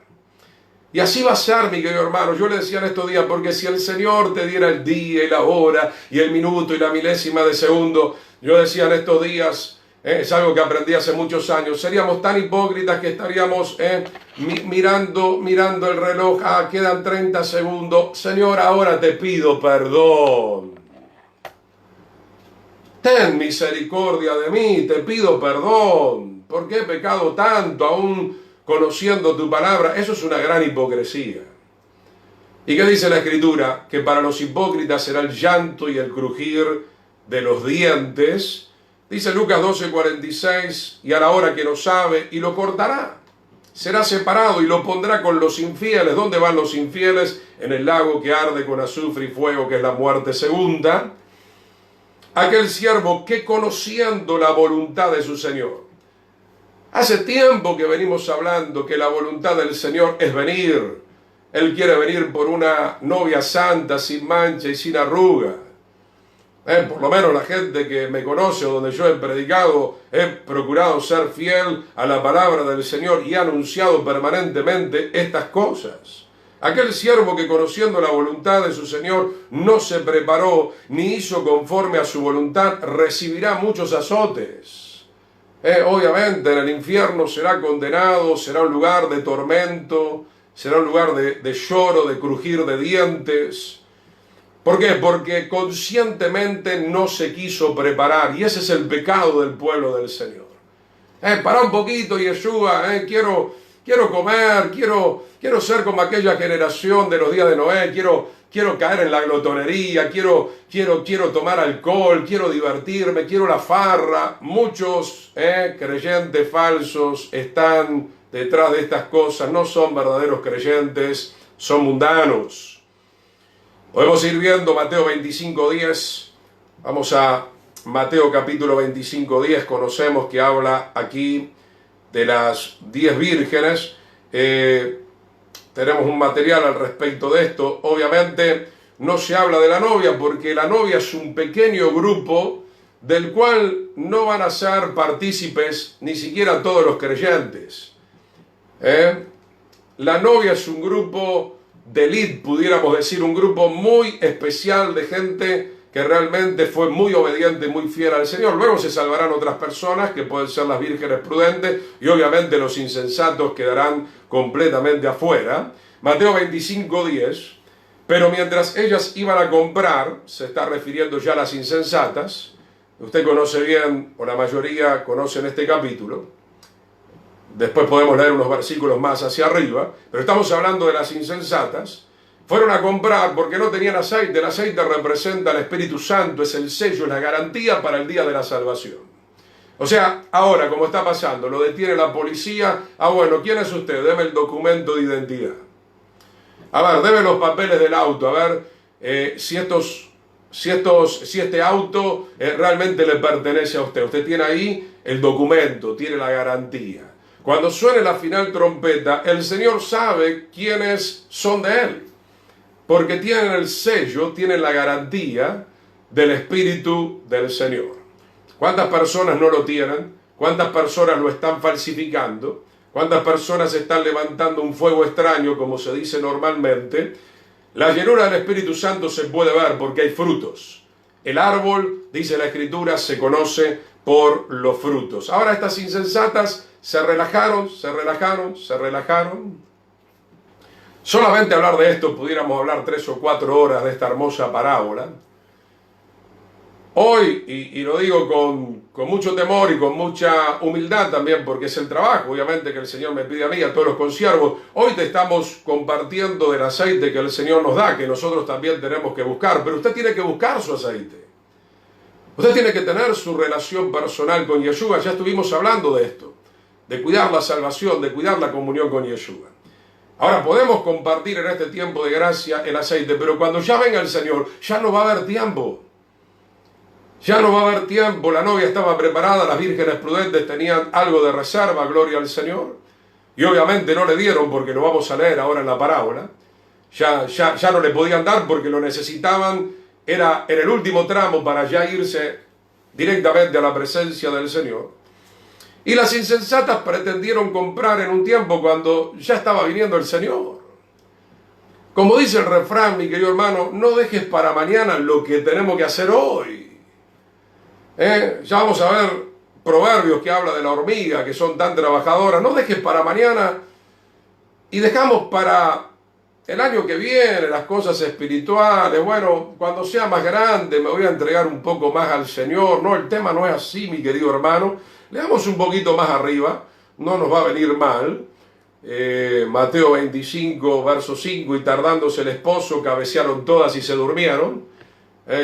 Y así va a ser, mi querido hermano. Yo le decía en estos días, porque si el Señor te diera el día y la hora y el minuto y la milésima de segundo, yo decía en estos días, es algo que aprendí hace muchos años, seríamos tan hipócritas que estaríamos mirando el reloj, quedan 30 segundos, Señor, ahora te pido perdón. Ten misericordia de mí, te pido perdón. ¿Por qué he pecado tanto aún conociendo tu palabra? Eso es una gran hipocresía. ¿Y qué dice la Escritura? Que para los hipócritas será el llanto y el crujir de los dientes. Dice Lucas 12:46, y a la hora que no sabe, y lo cortará. Será separado y lo pondrá con los infieles. ¿Dónde van los infieles? En el lago que arde con azufre y fuego, que es la muerte segunda. Aquel siervo que conociendo la voluntad de su Señor. Hace tiempo que venimos hablando que la voluntad del Señor es venir. Él quiere venir por una novia santa, sin mancha y sin arruga. Por lo menos la gente que me conoce o donde yo he predicado, he procurado ser fiel a la palabra del Señor y he anunciado permanentemente estas cosas. Aquel siervo que conociendo la voluntad de su Señor no se preparó ni hizo conforme a su voluntad, recibirá muchos azotes. Obviamente en el infierno será condenado, será un lugar de tormento, será un lugar de lloro, de crujir de dientes. ¿Por qué? Porque conscientemente no se quiso preparar, y ese es el pecado del pueblo del Señor. Para un poquito, Yeshua, quiero comer, quiero ser como aquella generación de los días de Noé, quiero caer en la glotonería, quiero tomar alcohol, quiero divertirme, quiero la farra. Muchos creyentes falsos están detrás de estas cosas, no son verdaderos creyentes, son mundanos. Podemos ir viendo Mateo 25:10, vamos a Mateo capítulo 25:10, conocemos que habla aquí de las 10 vírgenes. Tenemos un material al respecto de esto. Obviamente no se habla de la novia porque la novia es un pequeño grupo del cual no van a ser partícipes ni siquiera todos los creyentes. La novia es un grupo de élite, pudiéramos decir, un grupo muy especial de gente que realmente fue muy obediente y muy fiel al Señor. Luego se salvarán otras personas que pueden ser las vírgenes prudentes y obviamente los insensatos quedarán completamente afuera. Mateo 25:10, pero mientras ellas iban a comprar, se está refiriendo ya a las insensatas, usted conoce bien, o la mayoría conocen este capítulo, después podemos leer unos versículos más hacia arriba, pero estamos hablando de las insensatas. Fueron a comprar porque no tenían aceite. El aceite representa al Espíritu Santo, es el sello, es la garantía para el día de la salvación. O sea, ahora, como está pasando, lo detiene la policía. Bueno, ¿quién es usted? Deme el documento de identidad. A ver, deme los papeles del auto. A ver si este auto realmente le pertenece a usted. Usted tiene ahí el documento, tiene la garantía. Cuando suene la final trompeta, el Señor sabe quiénes son de Él, porque tienen el sello, tienen la garantía del Espíritu del Señor. ¿Cuántas personas no lo tienen? ¿Cuántas personas lo están falsificando? ¿Cuántas personas están levantando un fuego extraño, como se dice normalmente? La llenura del Espíritu Santo se puede ver porque hay frutos. El árbol, dice la Escritura, se conoce por los frutos. Ahora estas insensatas se relajaron. Solamente hablar de esto, pudiéramos hablar 3 o 4 horas de esta hermosa parábola. Hoy, y lo digo con mucho temor y con mucha humildad también, porque es el trabajo, obviamente, que el Señor me pide a mí y a todos los consiervos, hoy te estamos compartiendo del aceite que el Señor nos da, que nosotros también tenemos que buscar, pero usted tiene que buscar su aceite. Usted tiene que tener su relación personal con Yeshua. Ya estuvimos hablando de esto, de cuidar la salvación, de cuidar la comunión con Yeshua. Ahora podemos compartir en este tiempo de gracia el aceite, pero cuando ya venga el Señor, ya no va a haber tiempo. Ya no va a haber tiempo. La novia estaba preparada, las vírgenes prudentes tenían algo de reserva, gloria al Señor. y obviamente no le dieron, porque lo vamos a leer ahora en la parábola. Ya no le podían dar porque lo necesitaban, era en el último tramo para ya irse directamente a la presencia del Señor. Y las insensatas pretendieron comprar en un tiempo cuando ya estaba viniendo el Señor. Como dice el refrán, mi querido hermano, no dejes para mañana lo que tenemos que hacer hoy. Ya vamos a ver proverbios que habla de la hormiga, que son tan trabajadoras. No dejes para mañana y dejamos para el año que viene las cosas espirituales. Bueno, cuando sea más grande me voy a entregar un poco más al Señor. No, el tema no es así, mi querido hermano. Le damos un poquito más arriba, no nos va a venir mal. Mateo 25, verso 5, y tardándose el esposo, cabecearon todas y se durmieron.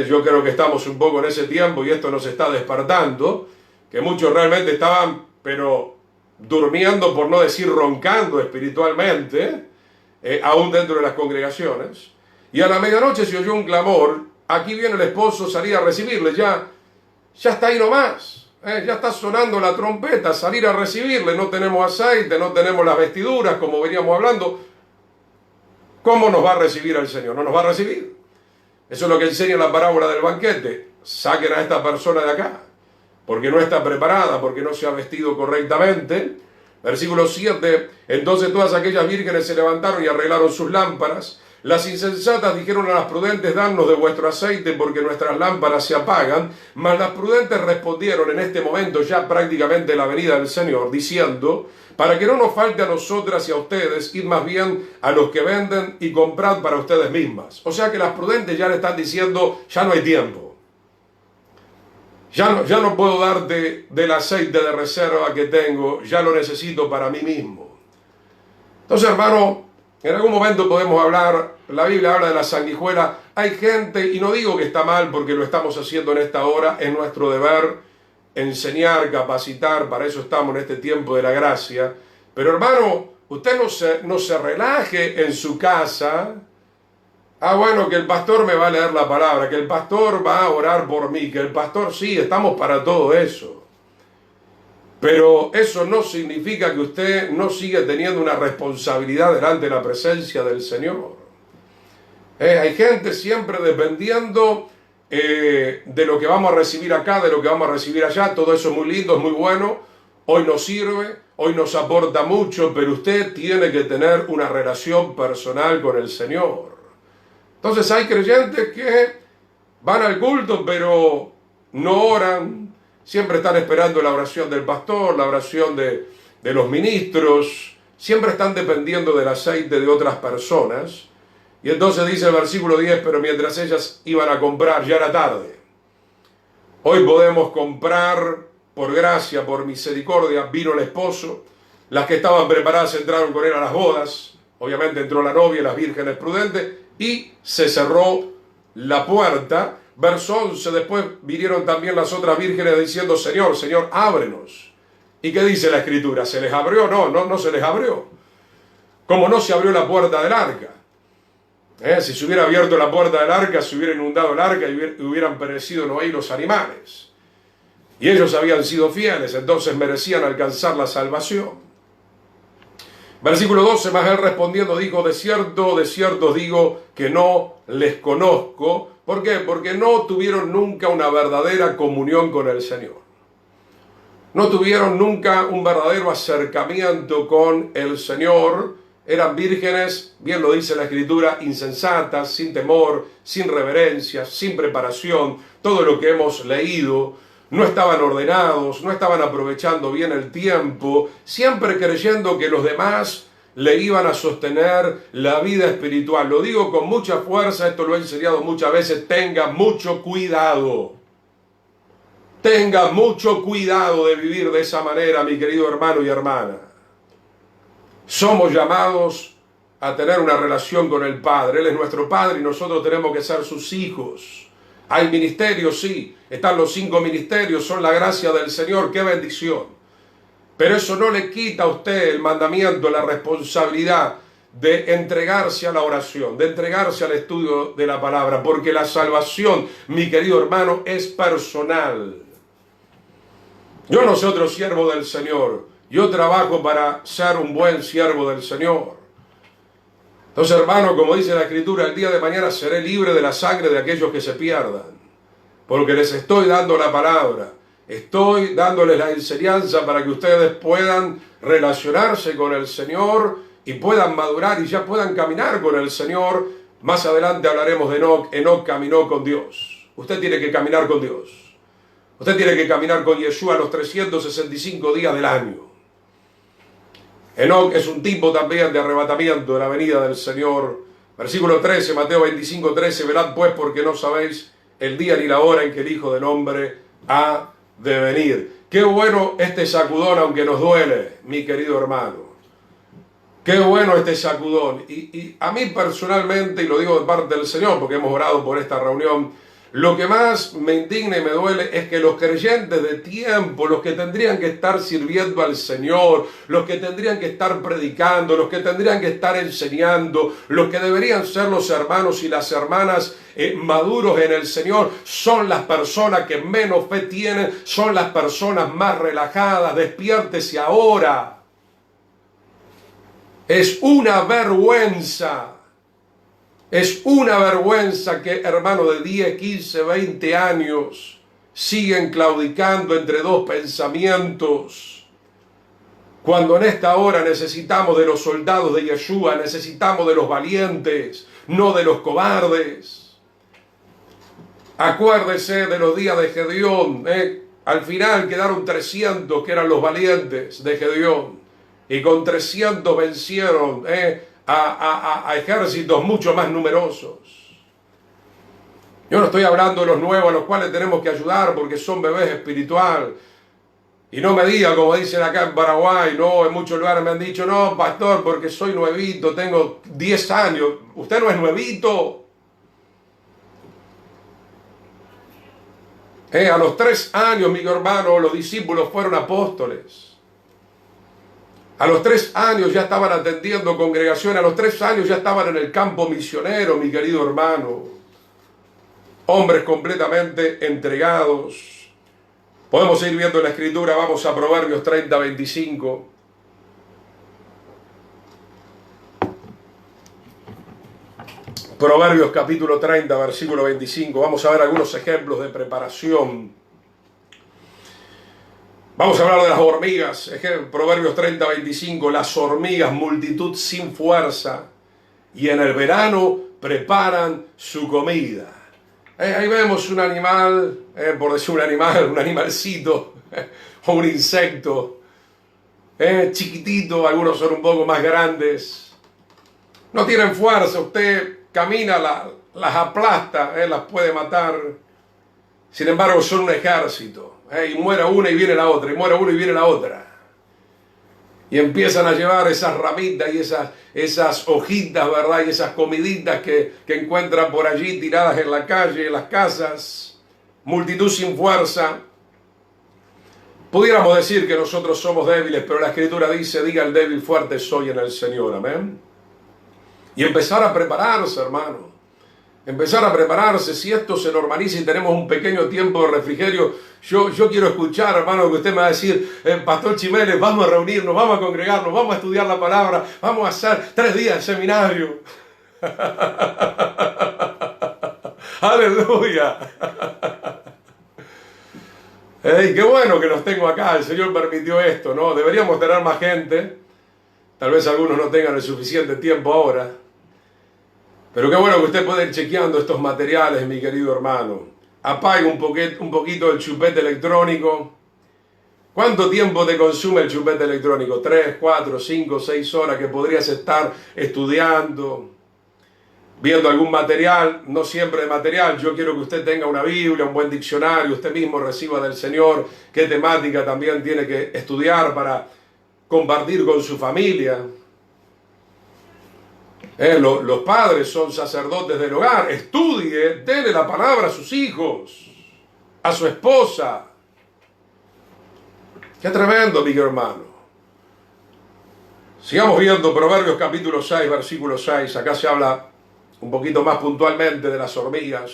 Yo creo que estamos un poco en ese tiempo y esto nos está despertando, que muchos realmente estaban, pero durmiendo, por no decir roncando espiritualmente, aún dentro de las congregaciones. Y a la medianoche se oyó un clamor, aquí viene el esposo, salía a recibirle, ya está ahí nomás. Ya está sonando la trompeta, salir a recibirle, no tenemos aceite, no tenemos las vestiduras, como veníamos hablando. ¿Cómo nos va a recibir el Señor? No nos va a recibir. Eso es lo que enseña la parábola del banquete. Saquen a esta persona de acá, porque no está preparada, porque no se ha vestido correctamente. Versículo 7, entonces todas aquellas vírgenes se levantaron y arreglaron sus lámparas. Las insensatas dijeron a las prudentes, danos de vuestro aceite porque nuestras lámparas se apagan. Mas las prudentes respondieron en este momento, ya prácticamente la venida del Señor, diciendo, para que no nos falte a nosotras y a ustedes, id más bien a los que venden y comprad para ustedes mismas. O sea que las prudentes ya le están diciendo, ya no hay tiempo. Ya no puedo darte del aceite de reserva que tengo, ya lo necesito para mí mismo. Entonces, hermano, en algún momento podemos hablar, la Biblia habla de la sanguijuela. Hay gente, y no digo que está mal porque lo estamos haciendo en esta hora, es nuestro deber enseñar, capacitar, para eso estamos en este tiempo de la gracia. Pero hermano, usted no se relaje en su casa. Bueno, que el pastor me va a leer la palabra, que el pastor va a orar por mí, que el pastor sí, estamos para todo eso. Pero eso no significa que usted no siga teniendo una responsabilidad delante de la presencia del Señor. Hay gente siempre dependiendo de lo que vamos a recibir acá, de lo que vamos a recibir allá. Todo eso es muy lindo, es muy bueno. Hoy nos sirve, hoy nos aporta mucho, pero usted tiene que tener una relación personal con el Señor. Entonces hay creyentes que van al culto, pero no oran. Siempre están esperando la oración del pastor, la oración de los ministros. Siempre están dependiendo del aceite de otras personas. Y entonces dice el versículo 10, pero mientras ellas iban a comprar, ya era tarde. Hoy podemos comprar por gracia, por misericordia. Vino el esposo. Las que estaban preparadas entraron con él a las bodas. Obviamente entró la novia y las vírgenes prudentes. Y se cerró la puerta. Verso 11, después vinieron también las otras vírgenes diciendo, Señor, Señor, ábrenos. ¿Y qué dice la Escritura? ¿Se les abrió? No se les abrió. Como no se abrió la puerta del arca. Si se hubiera abierto la puerta del arca, se hubiera inundado el arca y hubieran perecido Noé y los animales. Y ellos habían sido fieles, entonces merecían alcanzar la salvación. Versículo 12, mas él respondiendo dijo, de cierto os digo que no les conozco. ¿Por qué? Porque no tuvieron nunca una verdadera comunión con el Señor. No tuvieron nunca un verdadero acercamiento con el Señor. Eran vírgenes, bien lo dice la Escritura, insensatas, sin temor, sin reverencia, sin preparación. Todo lo que hemos leído, no estaban ordenados, no estaban aprovechando bien el tiempo, siempre creyendo que los demás le iban a sostener la vida espiritual. Lo digo con mucha fuerza, esto lo he enseñado muchas veces, tenga mucho cuidado. Tenga mucho cuidado de vivir de esa manera, mi querido hermano y hermana. Somos llamados a tener una relación con el Padre. Él es nuestro Padre y nosotros tenemos que ser sus hijos. Hay ministerios, sí. Están los 5 ministerios, son la gracia del Señor. ¡Qué bendición! Pero eso no le quita a usted el mandamiento, la responsabilidad de entregarse a la oración, de entregarse al estudio de la palabra, porque la salvación, mi querido hermano, es personal. Yo no soy otro siervo del Señor. Yo trabajo para ser un buen siervo del Señor. Entonces, hermano, como dice la Escritura, el día de mañana seré libre de la sangre de aquellos que se pierdan, porque les estoy dando la palabra, estoy dándoles la enseñanza para que ustedes puedan relacionarse con el Señor y puedan madurar y ya puedan caminar con el Señor. Más adelante hablaremos de Enoc. Enoc caminó con Dios. Usted tiene que caminar con Dios. Usted tiene que caminar con Yeshua los 365 días del año. Enoc es un tipo también de arrebatamiento de la venida del Señor. Versículo 13, Mateo 25, 13. Velad pues, porque no sabéis el día ni la hora en que el Hijo del Hombre ha de venir. Qué bueno este sacudón, aunque nos duele, mi querido hermano. Qué bueno este sacudón. Y a mí personalmente, y lo digo de parte del Señor, porque hemos orado por esta reunión, lo que más me indigna y me duele es que los creyentes de tiempo, los que tendrían que estar sirviendo al Señor, los que tendrían que estar predicando, los que tendrían que estar enseñando, los que deberían ser los hermanos y las hermanas maduros en el Señor, son las personas que menos fe tienen, son las personas más relajadas. Despiértese ahora. Es una vergüenza. Es una vergüenza que hermanos de 10, 15, 20 años siguen claudicando entre dos pensamientos, cuando en esta hora necesitamos de los soldados de Yeshua, necesitamos de los valientes, no de los cobardes. Acuérdese de los días de Gedeón. Al final quedaron 300 que eran los valientes de Gedeón, y con 300 vencieron a ejércitos mucho más numerosos. Yo no estoy hablando de los nuevos a los cuales tenemos que ayudar porque son bebés espiritual. Y no me diga, como dicen acá en Paraguay, no, en muchos lugares me han dicho, no, pastor, porque soy nuevito, tengo 10 años. Usted no es nuevito. A los 3 años, mi hermano, los discípulos fueron apóstoles. A los 3 años ya estaban atendiendo congregaciones, a los 3 años ya estaban en el campo misionero, mi querido hermano. Hombres completamente entregados. Podemos ir viendo la Escritura, vamos a Proverbios 30, 25. Proverbios capítulo 30, versículo 25. Vamos a ver algunos ejemplos de preparación. Vamos a hablar de las hormigas. Proverbios 30, 25. Las hormigas, multitud sin fuerza, y en el verano preparan su comida. Ahí vemos un animal, por decir un animal, un animalcito, o un insecto, chiquitito, algunos son un poco más grandes. No tienen fuerza, usted camina, las aplasta, las puede matar. Sin embargo, son un ejército. Y muere una y viene la otra, y muere una y viene la otra. Y empiezan a llevar esas ramitas y esas hojitas, ¿verdad? Y esas comiditas que encuentran por allí tiradas en la calle, en las casas. Multitud sin fuerza. Pudiéramos decir que nosotros somos débiles, pero la Escritura dice, diga el débil, fuerte soy en el Señor. Amén. Y empezar a prepararse, hermano. Empezar a prepararse. Si esto se normaliza y tenemos un pequeño tiempo de refrigerio, yo quiero escuchar, hermano, que usted me va a decir, Pastor Chiménez, vamos a reunirnos, vamos a congregarnos, vamos a estudiar la palabra, vamos a hacer 3 días de seminario. Aleluya. Qué bueno que los tengo acá, el Señor permitió esto, ¿no? Deberíamos tener más gente, tal vez algunos no tengan el suficiente tiempo ahora. Pero qué bueno que usted puede ir chequeando estos materiales, mi querido hermano. Apague un poquito el chupete electrónico. ¿Cuánto tiempo te consume el chupete electrónico? 3, 4, 5, 6 horas que podrías estar estudiando, viendo algún material, no siempre de material. Yo quiero que usted tenga una Biblia, un buen diccionario, usted mismo reciba del Señor qué temática también tiene que estudiar para compartir con su familia. Los padres son sacerdotes del hogar. Estudie, dele la palabra a sus hijos, a su esposa. Qué tremendo, mi hermano. Sigamos viendo Proverbios capítulo 6, versículo 6. Acá se habla un poquito más puntualmente de las hormigas.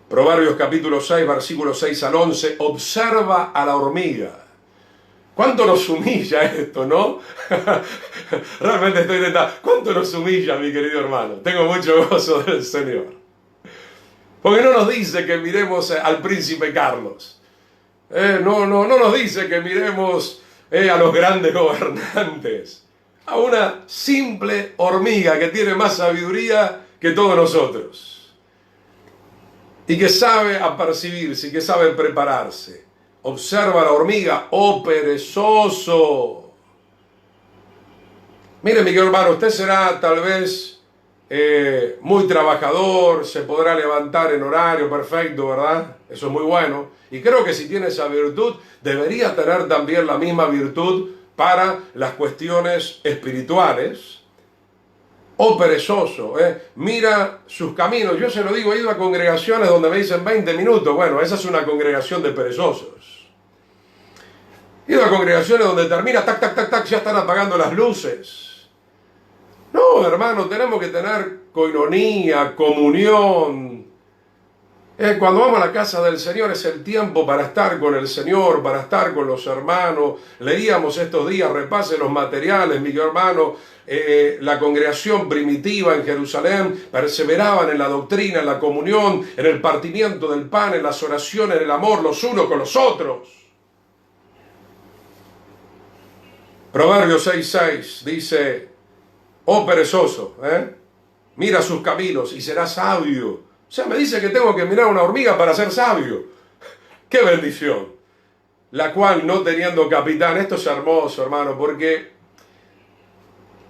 Proverbios capítulo 6, versículo 6 al 11. Observa a la hormiga. ¿Cuánto nos humilla esto, no? Realmente estoy tentado. ¿Cuánto nos humilla, mi querido hermano? Tengo mucho gozo del Señor. Porque no nos dice que miremos al príncipe Carlos. No nos dice que miremos a los grandes gobernantes. A una simple hormiga que tiene más sabiduría que todos nosotros. Y que sabe apercibirse y que sabe prepararse. Observa a la hormiga, oh perezoso. Mire, mi querido hermano, usted será tal vez muy trabajador, se podrá levantar en horario perfecto, ¿verdad? Eso es muy bueno. Y creo que si tiene esa virtud, debería tener también la misma virtud para las cuestiones espirituales. Oh perezoso, mira sus caminos. Yo se lo digo, he ido a congregaciones donde me dicen 20 minutos. Bueno, esa es una congregación de perezosos. He ido a congregaciones donde termina, tac, tac, tac, tac, ya están apagando las luces. No, hermano, tenemos que tener coinonía, comunión. Cuando vamos a la casa del Señor es el tiempo para estar con el Señor, para estar con los hermanos. Leíamos estos días, repase los materiales, mi hermano. La congregación primitiva en Jerusalén perseveraban en la doctrina, en la comunión, en el partimiento del pan, en las oraciones, en el amor los unos con los otros. Proverbios 6:6 dice, oh perezoso, mira sus caminos y serás sabio. O sea, me dice que tengo que mirar a una hormiga para ser sabio. ¡Qué bendición! La cual, no teniendo capitán, esto es hermoso, hermano, porque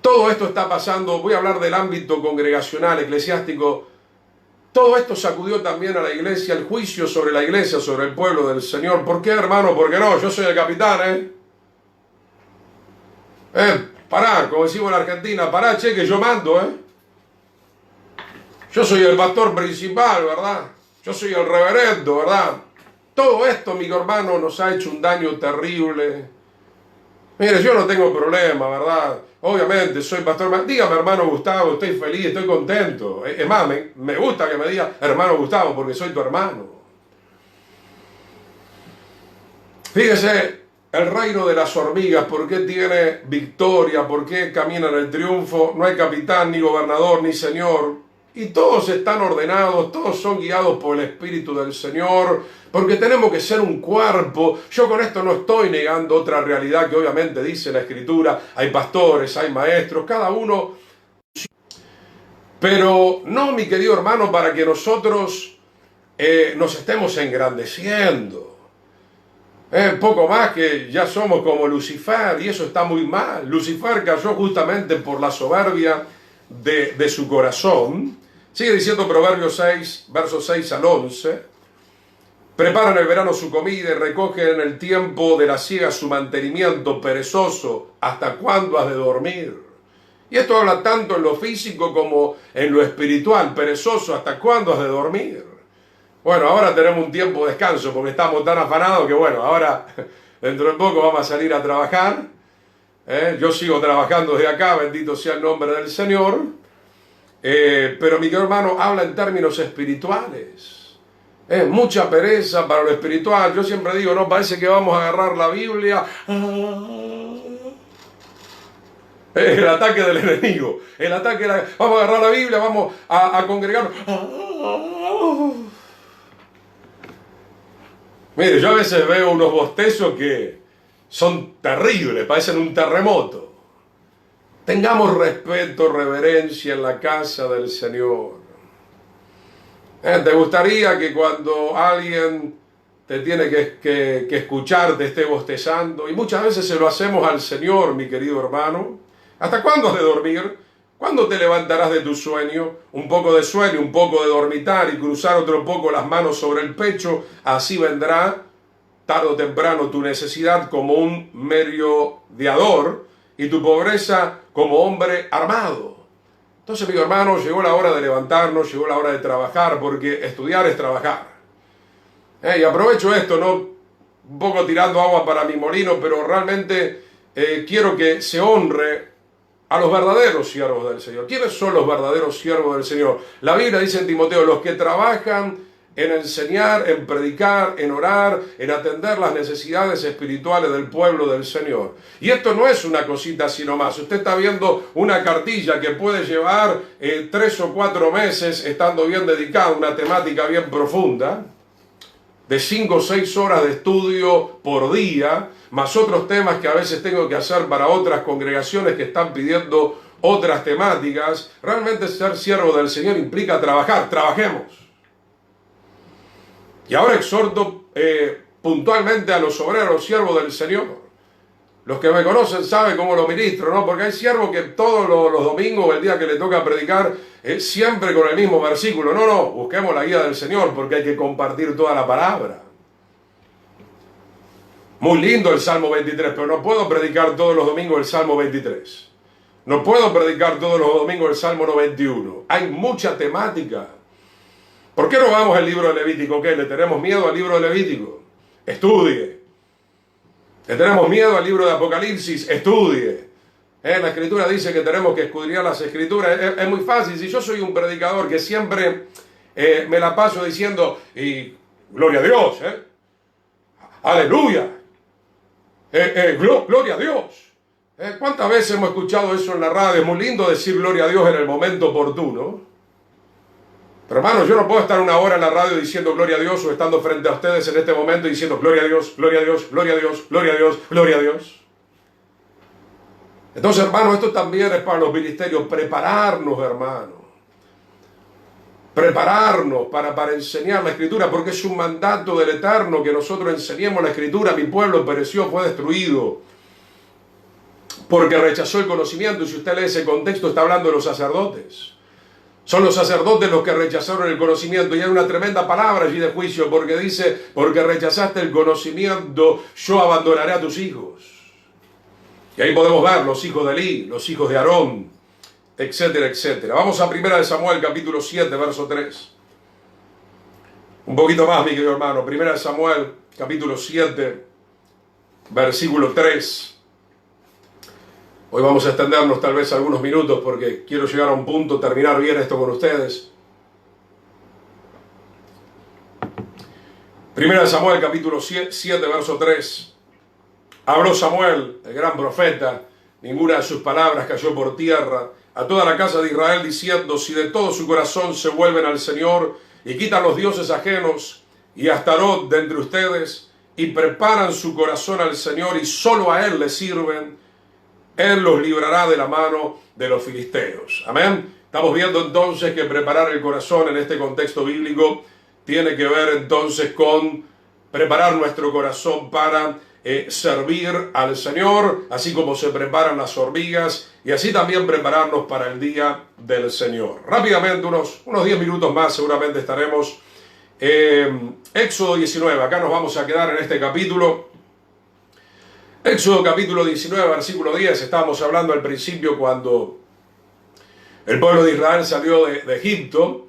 todo esto está pasando, voy a hablar del ámbito congregacional, eclesiástico. Todo esto sacudió también a la iglesia, el juicio sobre la iglesia, sobre el pueblo del Señor. ¿Por qué, hermano? Porque no, yo soy el capitán, pará, como decimos en Argentina, pará, che, que yo mando, Yo soy el pastor principal, ¿verdad? Yo soy el reverendo, ¿verdad? Todo esto, mi hermano, nos ha hecho un daño terrible. Mire, yo no tengo problema, ¿verdad? Obviamente, soy pastor. Dígame, hermano Gustavo, estoy feliz, estoy contento. Es más, me gusta que me diga, hermano Gustavo, porque soy tu hermano. Fíjese, el reino de las hormigas, ¿por qué tiene victoria? ¿Por qué camina en el triunfo? No hay capitán, ni gobernador, ni señor. Y todos están ordenados, todos son guiados por el Espíritu del Señor, porque tenemos que ser un cuerpo. Yo con esto no estoy negando otra realidad que obviamente dice la Escritura. Hay pastores, hay maestros, cada uno. Pero no, mi querido hermano, para que nosotros nos estemos engrandeciendo. Poco más que ya somos como Lucifer, y eso está muy mal. Lucifer cayó justamente por la soberbia de su corazón. Sigue diciendo Proverbios 6, versos 6 al 11. Preparan el verano su comida y recogen en el tiempo de la siega su mantenimiento. Perezoso, ¿hasta cuándo has de dormir? Y esto habla tanto en lo físico como en lo espiritual. Perezoso, ¿hasta cuándo has de dormir? Bueno, ahora tenemos un tiempo de descanso porque estamos tan afanados que bueno, ahora dentro de poco vamos a salir a trabajar. Yo sigo trabajando desde acá, bendito sea el nombre del Señor. Pero mi querido hermano habla en términos espirituales. Mucha pereza para lo espiritual. Yo siempre digo, no, parece que vamos a agarrar la Biblia. El ataque del enemigo. Vamos a agarrar la Biblia, vamos a congregarnos. Mire, yo a veces veo unos bostezos que son terribles, parecen un terremoto. Tengamos respeto, reverencia en la casa del Señor. ¿Te gustaría que cuando alguien te tiene que escuchar te esté bostezando? Y muchas veces se lo hacemos al Señor, mi querido hermano. ¿Hasta cuándo has de dormir? ¿Cuándo te levantarás de tu sueño? Un poco de sueño, un poco de dormitar y cruzar otro poco las manos sobre el pecho. Así vendrá tarde o temprano tu necesidad como un merodeador y tu pobreza como hombre armado. Entonces, mi hermano, llegó la hora de levantarnos, llegó la hora de trabajar, porque estudiar es trabajar. Y aprovecho esto, ¿no? Un poco tirando agua para mi molino, pero realmente quiero que se honre a los verdaderos siervos del Señor. ¿Quiénes son los verdaderos siervos del Señor? La Biblia dice en Timoteo, los que trabajan en enseñar, en predicar, en orar, en atender las necesidades espirituales del pueblo del Señor. Y esto no es una cosita sino más. Usted está viendo una cartilla que puede llevar 3 o 4 meses estando bien dedicado a una temática bien profunda, de 5 o 6 horas de estudio por día, más otros temas que a veces tengo que hacer para otras congregaciones que están pidiendo otras temáticas. Realmente ser siervo del Señor implica trabajar. Trabajemos. Y ahora exhorto puntualmente a los obreros, siervos del Señor. Los que me conocen saben cómo lo ministro, ¿no? Porque hay siervos que todos los domingos, el día que le toca predicar, siempre con el mismo versículo. No, busquemos la guía del Señor porque hay que compartir toda la palabra. Muy lindo el Salmo 23, pero no puedo predicar todos los domingos el Salmo 23. No puedo predicar todos los domingos el Salmo 91. Hay mucha temática. ¿Por qué no vamos al libro de Levítico? ¿Qué? ¿Le tenemos miedo al libro de Levítico? Estudie. ¿Le tenemos miedo al libro de Apocalipsis? Estudie. La Escritura dice que tenemos que escudriñar las Escrituras. Es muy fácil. Si yo soy un predicador que siempre me la paso diciendo, y gloria a Dios, aleluya, gloria a Dios. ¿Cuántas veces hemos escuchado eso en la radio? Es muy lindo decir gloria a Dios en el momento oportuno. Pero hermanos, yo no puedo estar 1 hora en la radio diciendo gloria a Dios o estando frente a ustedes en este momento diciendo gloria a Dios, gloria a Dios, gloria a Dios, gloria a Dios, gloria a Dios. Entonces, hermanos, esto también es para los ministerios. Prepararnos, hermanos. Prepararnos para enseñar la Escritura, porque es un mandato del Eterno que nosotros enseñemos la Escritura. Mi pueblo pereció, fue destruido, porque rechazó el conocimiento. Y si usted lee ese contexto, está hablando de los sacerdotes. Son los sacerdotes los que rechazaron el conocimiento. Y hay una tremenda palabra allí de juicio, porque dice, porque rechazaste el conocimiento, yo abandonaré a tus hijos. Y ahí podemos ver los hijos de Elí, los hijos de Aarón, etcétera, etcétera. Vamos a 1 Samuel, capítulo 7, verso 3. Un poquito más, mi querido hermano. 1 Samuel, capítulo 7, versículo 3. Hoy vamos a extendernos tal vez algunos minutos porque quiero llegar a un punto, terminar bien esto con ustedes. 1 Samuel capítulo 7, verso 3. Habló Samuel, el gran profeta, ninguna de sus palabras cayó por tierra, a toda la casa de Israel diciendo, si de todo su corazón se vuelven al Señor y quitan los dioses ajenos y a Astarot de entre ustedes y preparan su corazón al Señor y solo a Él le sirven, Él los librará de la mano de los filisteos. Amén. Estamos viendo entonces que preparar el corazón en este contexto bíblico tiene que ver entonces con preparar nuestro corazón para servir al Señor, así como se preparan las hormigas, y así también prepararnos para el día del Señor. Rápidamente, unos 10 minutos más seguramente estaremos. Éxodo 19, acá nos vamos a quedar en este capítulo. Éxodo capítulo 19, versículo 10, estábamos hablando al principio cuando el pueblo de Israel salió de Egipto,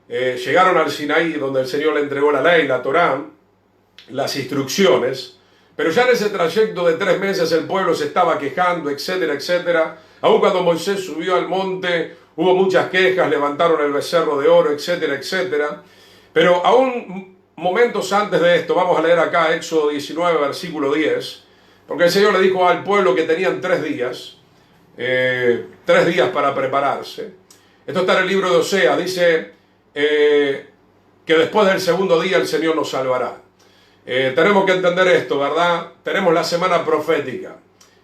llegaron al Sinaí donde el Señor le entregó la ley, la Torá, las instrucciones, pero ya en ese trayecto de 3 meses el pueblo se estaba quejando, etcétera, etcétera. Aun cuando Moisés subió al monte hubo muchas quejas, levantaron el becerro de oro, etcétera, etcétera. Pero aún momentos antes de esto, vamos a leer acá Éxodo 19, versículo 10, porque el Señor le dijo al pueblo que tenían 3 días, 3 días para prepararse. Esto está en el libro de Oseas, dice que después del segundo día el Señor nos salvará. Tenemos que entender esto, ¿verdad? Tenemos la semana profética.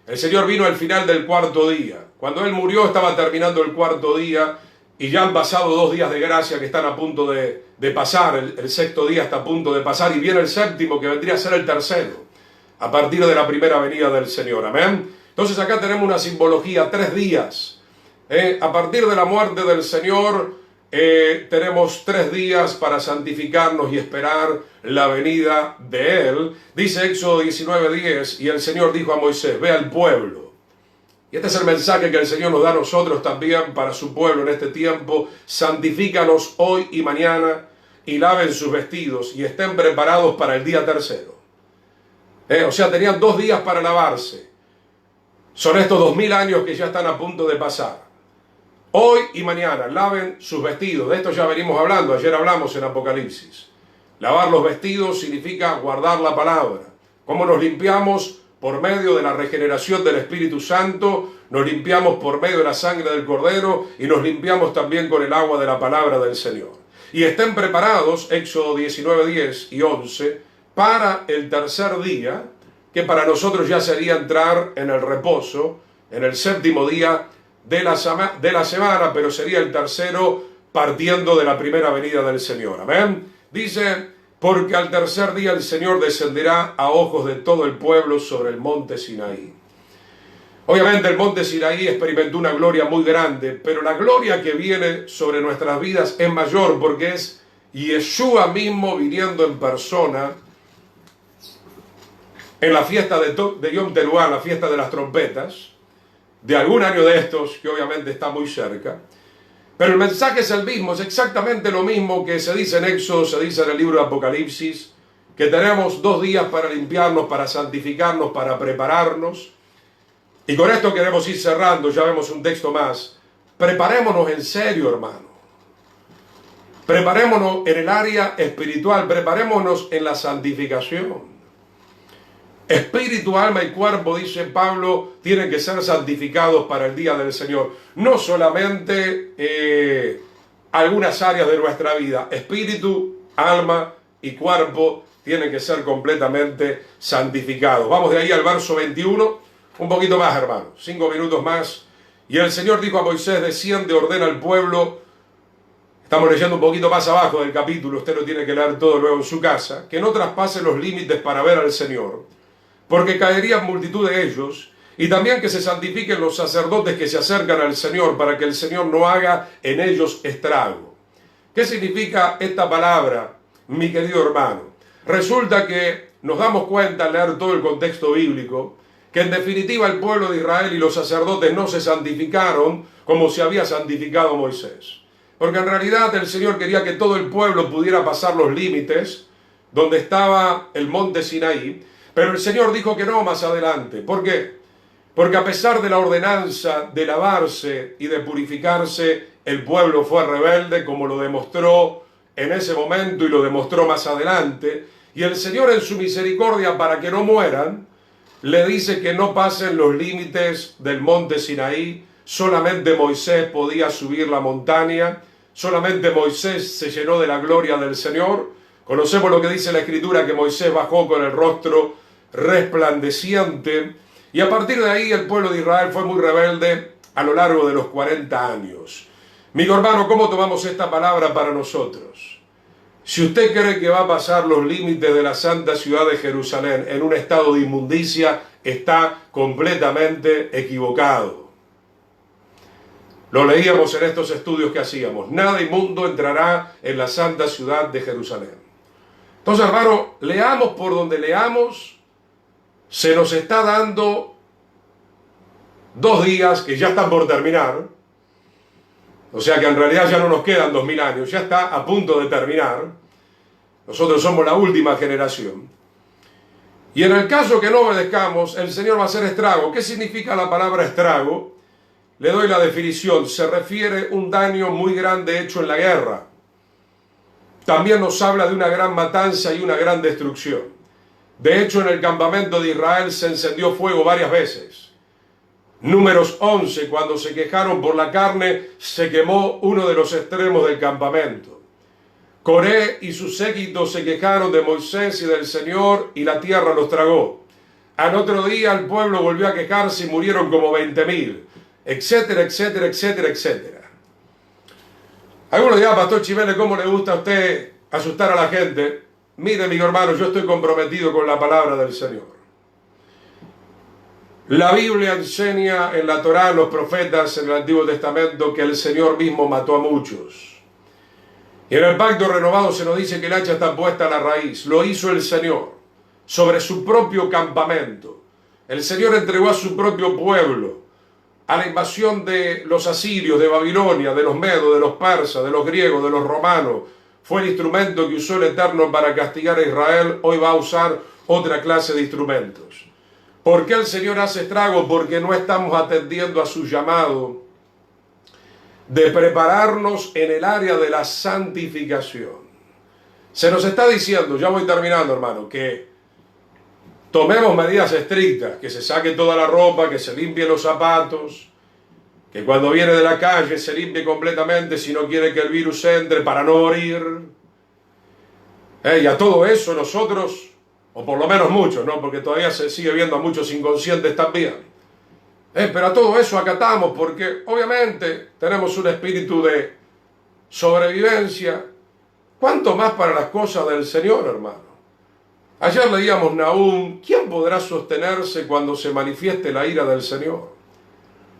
El Señor vino al final del 4.º día. Cuando Él murió estaba terminando el 4.º día y ya han pasado 2 días de gracia que están a punto de pasar. El 6.º día está a punto de pasar y viene el 7.º que vendría a ser el 3.º. A partir de la primera venida del Señor. Amén. Entonces acá tenemos una simbología, 3 días. A partir de la muerte del Señor tenemos 3 días para santificarnos y esperar la venida de Él. Dice Éxodo 19:10, y el Señor dijo a Moisés, ve al pueblo. Y este es el mensaje que el Señor nos da a nosotros también para su pueblo en este tiempo. Santifícalos hoy y mañana y laven sus vestidos y estén preparados para el día 3.º. O sea, tenían 2 días para lavarse. Son estos 2000 años que ya están a punto de pasar. Hoy y mañana laven sus vestidos. De esto ya venimos hablando. Ayer hablamos en Apocalipsis. Lavar los vestidos significa guardar la palabra. ¿Cómo nos limpiamos? Por medio de la regeneración del Espíritu Santo, nos limpiamos por medio de la sangre del Cordero y nos limpiamos también con el agua de la palabra del Señor. Y estén preparados, Éxodo 19, 10 y 11, para el tercer día, que para nosotros ya sería entrar en el reposo, en el séptimo día de la semana, pero sería el tercero partiendo de la primera venida del Señor. Amén. Dice, porque al tercer día el Señor descenderá a ojos de todo el pueblo sobre el monte Sinaí. Obviamente el monte Sinaí experimentó una gloria muy grande, pero la gloria que viene sobre nuestras vidas es mayor porque es Yeshua mismo viniendo en persona en la fiesta de Yom Teruah, la fiesta de las trompetas, de algún año de estos, que obviamente está muy cerca. Pero el mensaje es el mismo, es exactamente lo mismo que se dice en Éxodo, se dice en el libro de Apocalipsis, que tenemos 2 días para limpiarnos, para santificarnos, para prepararnos. Y con esto queremos ir cerrando, ya vemos un texto más. Preparémonos en serio, hermano. Preparémonos en el área espiritual, preparémonos en la santificación. Espíritu, alma y cuerpo, dice Pablo, tienen que ser santificados para el día del Señor. No solamente algunas áreas de nuestra vida. Espíritu, alma y cuerpo tienen que ser completamente santificados. Vamos de ahí al verso 21. Un poquito más, hermano. 5 minutos más. Y el Señor dijo a Moisés, desciende, ordena al pueblo. Estamos leyendo un poquito más abajo del capítulo. Usted lo tiene que leer todo luego en su casa. Que no traspase los límites para ver al Señor, porque caerían multitud de ellos, y también que se santifiquen los sacerdotes que se acercan al Señor, para que el Señor no haga en ellos estrago. ¿Qué significa esta palabra, mi querido hermano? Resulta que nos damos cuenta al leer todo el contexto bíblico, que en definitiva el pueblo de Israel y los sacerdotes no se santificaron como se había santificado Moisés. Porque en realidad el Señor quería que todo el pueblo pudiera pasar los límites donde estaba el monte Sinaí. Pero el Señor dijo que no más adelante. ¿Por qué? Porque a pesar de la ordenanza de lavarse y de purificarse, el pueblo fue rebelde, como lo demostró en ese momento y lo demostró más adelante. Y el Señor, en su misericordia, para que no mueran, le dice que no pasen los límites del monte Sinaí. Solamente Moisés podía subir la montaña. Solamente Moisés se llenó de la gloria del Señor. Conocemos lo que dice la Escritura, que Moisés bajó con el rostro resplandeciente, y a partir de ahí el pueblo de Israel fue muy rebelde a lo largo de los 40 años. Mi hermano, ¿cómo tomamos esta palabra para nosotros? Si usted cree que va a pasar los límites de la santa ciudad de Jerusalén en un estado de inmundicia, está completamente equivocado. Lo leíamos en estos estudios que hacíamos. Nada inmundo entrará en la santa ciudad de Jerusalén. Entonces, hermano, leamos por donde leamos, se nos está dando 2 días que ya están por terminar. O sea que en realidad ya no nos quedan 2000 años, ya está a punto de terminar. Nosotros somos la última generación. Y en el caso que no obedezcamos, el Señor va a hacer estrago. ¿Qué significa la palabra estrago? Le doy la definición. Se refiere a un daño muy grande hecho en la guerra. También nos habla de una gran matanza y una gran destrucción. De hecho, en el campamento de Israel se encendió fuego varias veces. Números 11, cuando se quejaron por la carne, se quemó uno de los extremos del campamento. Coré y sus séquitos se quejaron de Moisés y del Señor, y la tierra los tragó. Al otro día el pueblo volvió a quejarse y murieron como 20.000, etcétera, etcétera, etcétera, etcétera. Algunos dirán, Pastor Chimene, ¿cómo le gusta a usted asustar a la gente? Mire, mi hermano, yo estoy comprometido con la palabra del Señor. La Biblia enseña en la Torá, en los profetas, en el Antiguo Testamento, que el Señor mismo mató a muchos. Y en el pacto renovado se nos dice que el hacha está puesta a la raíz. Lo hizo el Señor sobre su propio campamento. El Señor entregó a su propio pueblo a la invasión de los asirios, de Babilonia, de los medos, de los persas, de los griegos, de los romanos. Fue el instrumento que usó el Eterno para castigar a Israel. Hoy va a usar otra clase de instrumentos. ¿Por qué el Señor hace estrago? Porque no estamos atendiendo a su llamado de prepararnos en el área de la santificación. Se nos está diciendo, ya voy terminando hermano, que tomemos medidas estrictas, que se saque toda la ropa, que se limpie los zapatos, que cuando viene de la calle se limpie completamente si no quiere que el virus entre para no morir. Y a todo eso nosotros, o por lo menos muchos, ¿no? Porque todavía se sigue viendo a muchos inconscientes también. Pero a todo eso acatamos porque obviamente tenemos un espíritu de sobrevivencia. ¿Cuánto más para las cosas del Señor, hermano? Ayer leíamos Nahum, ¿quién podrá sostenerse cuando se manifieste la ira del Señor?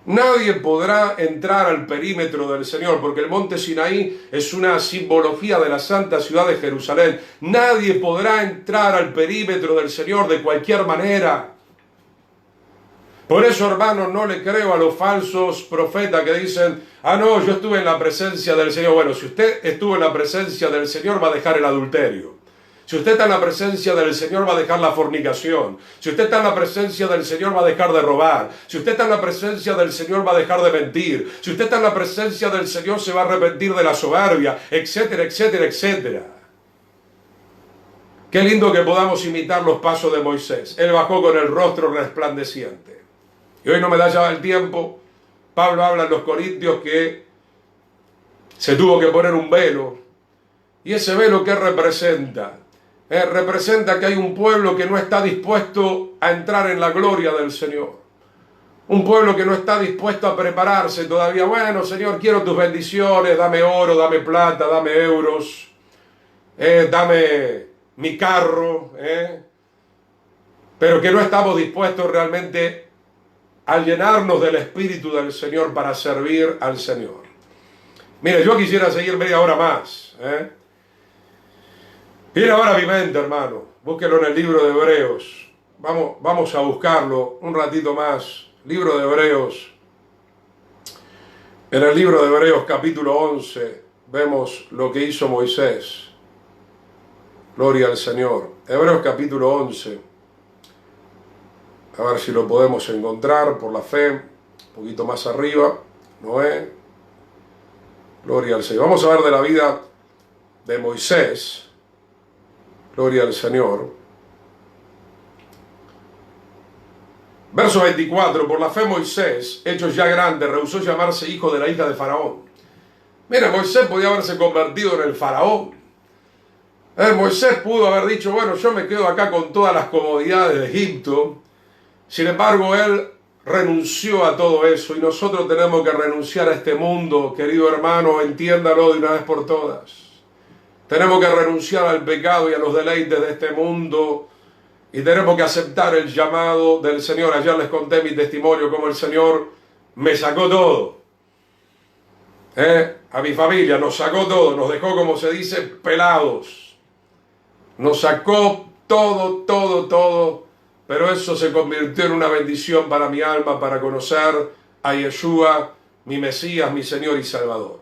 Nadie podrá entrar al perímetro del Señor, porque el monte Sinaí es una simbología de la santa ciudad de Jerusalén. Nadie podrá entrar al perímetro del Señor de cualquier manera. Por eso, hermano, no le creo a los falsos profetas que dicen, no, yo estuve en la presencia del Señor. Bueno, si usted estuvo en la presencia del Señor, va a dejar el adulterio. Si usted está en la presencia del Señor, va a dejar la fornicación. Si usted está en la presencia del Señor, va a dejar de robar. Si usted está en la presencia del Señor, va a dejar de mentir. Si usted está en la presencia del Señor, se va a arrepentir de la soberbia, etcétera, etcétera, etcétera. Qué lindo que podamos imitar los pasos de Moisés. Él bajó con el rostro resplandeciente. Y hoy no me da ya el tiempo. Pablo habla en los Corintios que se tuvo que poner un velo. ¿Y ese velo qué representa? Representa que hay un pueblo que no está dispuesto a entrar en la gloria del Señor. Un pueblo que no está dispuesto a prepararse todavía. Bueno, Señor, quiero tus bendiciones, dame oro, dame plata, dame euros, dame mi carro, pero que no estamos dispuestos realmente a llenarnos del Espíritu del Señor para servir al Señor. Mire, yo quisiera seguir media hora más, Viene ahora a mi mente, hermano. Búsquelo en el libro de Hebreos. Vamos a buscarlo un ratito más. Libro de Hebreos. En el libro de Hebreos capítulo 11 vemos lo que hizo Moisés. Gloria al Señor. Hebreos capítulo 11. A ver si lo podemos encontrar por la fe. Un poquito más arriba. Noé. Gloria al Señor. Vamos a ver de la vida de Moisés. Gloria al Señor. Verso 24. Por la fe Moisés, hecho ya grande, rehusó llamarse hijo de la hija de Faraón. Mira, Moisés podía haberse convertido en el Faraón. Moisés pudo haber dicho, bueno, yo me quedo acá con todas las comodidades de Egipto. Sin embargo, él renunció a todo eso y nosotros tenemos que renunciar a este mundo, querido hermano, entiéndalo de una vez por todas. Tenemos que renunciar al pecado y a los deleites de este mundo y tenemos que aceptar el llamado del Señor. Ayer les conté mi testimonio, como el Señor me sacó todo. A mi familia nos sacó todo, nos dejó, como se dice, pelados. Nos sacó todo, pero eso se convirtió en una bendición para mi alma, para conocer a Yeshua, mi Mesías, mi Señor y Salvador.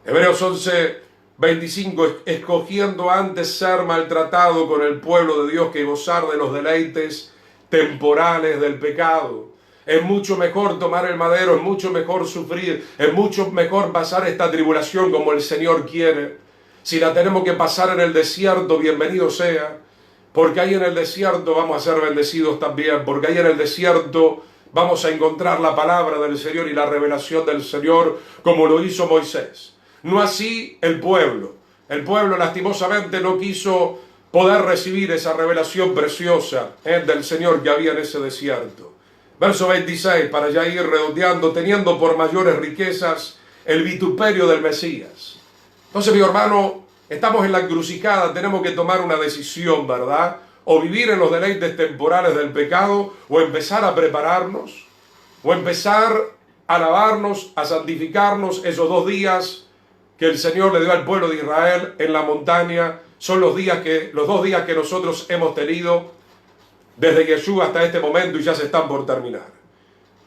Hebreos 11, 25, escogiendo antes ser maltratado con el pueblo de Dios que gozar de los deleites temporales del pecado. Es mucho mejor tomar el madero, es mucho mejor sufrir, es mucho mejor pasar esta tribulación como el Señor quiere. Si la tenemos que pasar en el desierto, bienvenido sea, porque ahí en el desierto vamos a ser bendecidos también, porque ahí en el desierto vamos a encontrar la palabra del Señor y la revelación del Señor como lo hizo Moisés. No así el pueblo. El pueblo lastimosamente no quiso poder recibir esa revelación preciosa del Señor que había en ese desierto. Verso 26, para ya ir redondeando, teniendo por mayores riquezas el vituperio del Mesías. Entonces, mi hermano, estamos en la encrucijada, tenemos que tomar una decisión, ¿verdad? O vivir en los deleites temporales del pecado, o empezar a prepararnos, o empezar a lavarnos, a santificarnos. Esos 2 días que el Señor le dio al pueblo de Israel en la montaña son los 2 días que nosotros hemos tenido desde Yeshua hasta este momento y ya se están por terminar.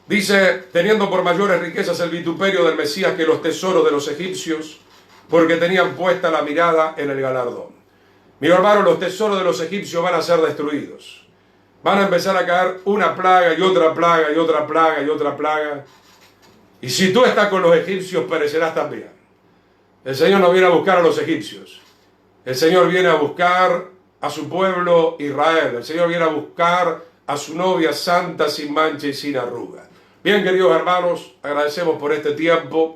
Dice, teniendo por mayores riquezas el vituperio del Mesías que los tesoros de los egipcios, porque tenían puesta la mirada en el galardón. Mi hermano, los tesoros de los egipcios van a ser destruidos. Van a empezar a caer una plaga y otra plaga y otra plaga y otra plaga. Y si tú estás con los egipcios, perecerás también. El Señor no viene a buscar a los egipcios. El Señor viene a buscar a su pueblo Israel. El Señor viene a buscar a su novia santa, sin mancha y sin arruga. Bien, queridos hermanos, agradecemos por este tiempo.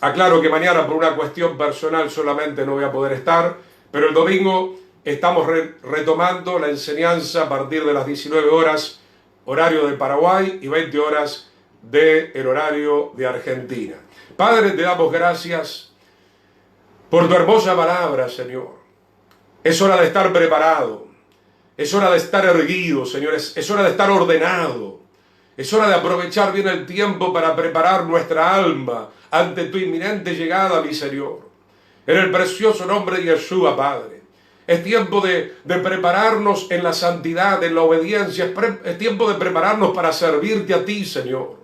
Aclaro que mañana por una cuestión personal solamente no voy a poder estar, pero el domingo estamos retomando la enseñanza a partir de las 19 horas, horario de Paraguay, y 20 horas del horario de Argentina. Padre, te damos gracias por tu hermosa palabra, Señor. Es hora de estar preparado, es hora de estar erguido, Señor, es hora de estar ordenado, es hora de aprovechar bien el tiempo para preparar nuestra alma ante tu inminente llegada, mi Señor. En el precioso nombre de Yeshua, Padre. Es tiempo de prepararnos en la santidad, en la obediencia, es tiempo de prepararnos para servirte a ti, Señor.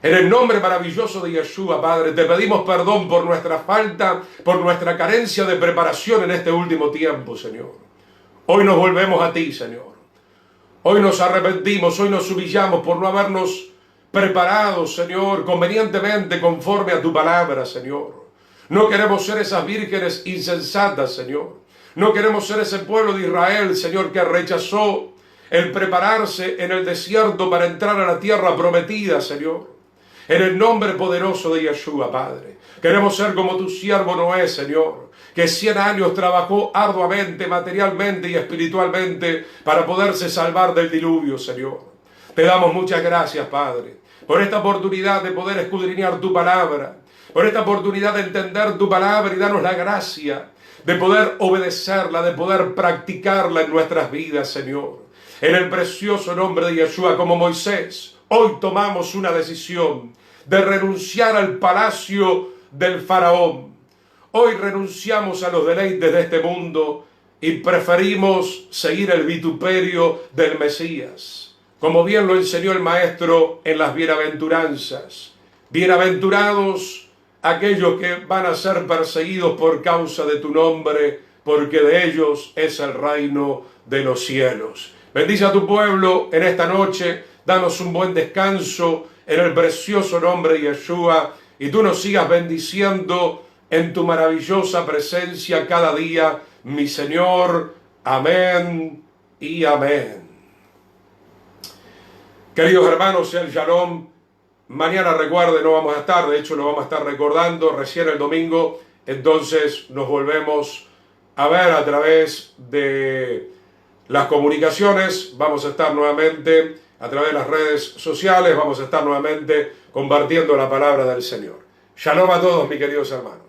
En el nombre maravilloso de Yeshua, Padre, te pedimos perdón por nuestra falta, por nuestra carencia de preparación en este último tiempo, Señor. Hoy nos volvemos a ti, Señor. Hoy nos arrepentimos, hoy nos humillamos por no habernos preparado, Señor, convenientemente conforme a tu palabra, Señor. No queremos ser esas vírgenes insensatas, Señor. No queremos ser ese pueblo de Israel, Señor, que rechazó el prepararse en el desierto para entrar a la tierra prometida, Señor. En el nombre poderoso de Yeshua, Padre. Queremos ser como tu siervo Noé, Señor, que 100 años trabajó arduamente, materialmente y espiritualmente para poderse salvar del diluvio, Señor. Te damos muchas gracias, Padre, por esta oportunidad de poder escudriñar tu palabra, por esta oportunidad de entender tu palabra y darnos la gracia de poder obedecerla, de poder practicarla en nuestras vidas, Señor. En el precioso nombre de Yeshua, como Moisés, hoy tomamos una decisión de renunciar al palacio del faraón. Hoy renunciamos a los deleites de este mundo y preferimos seguir el vituperio del Mesías. Como bien lo enseñó el Maestro en las bienaventuranzas. Bienaventurados aquellos que van a ser perseguidos por causa de tu nombre, porque de ellos es el reino de los cielos. Bendice a tu pueblo en esta noche. Danos un buen descanso en el precioso nombre de Yeshua, y tú nos sigas bendiciendo en tu maravillosa presencia cada día, mi Señor. Amén y amén. Queridos hermanos, el Shalom. Mañana, recuerde, no vamos a estar, de hecho lo vamos a estar recordando recién el domingo, entonces nos volvemos a ver a través de las comunicaciones. Vamos a estar nuevamente a través de las redes sociales, vamos a estar nuevamente compartiendo la palabra del Señor. Shalom a todos, mis queridos hermanos.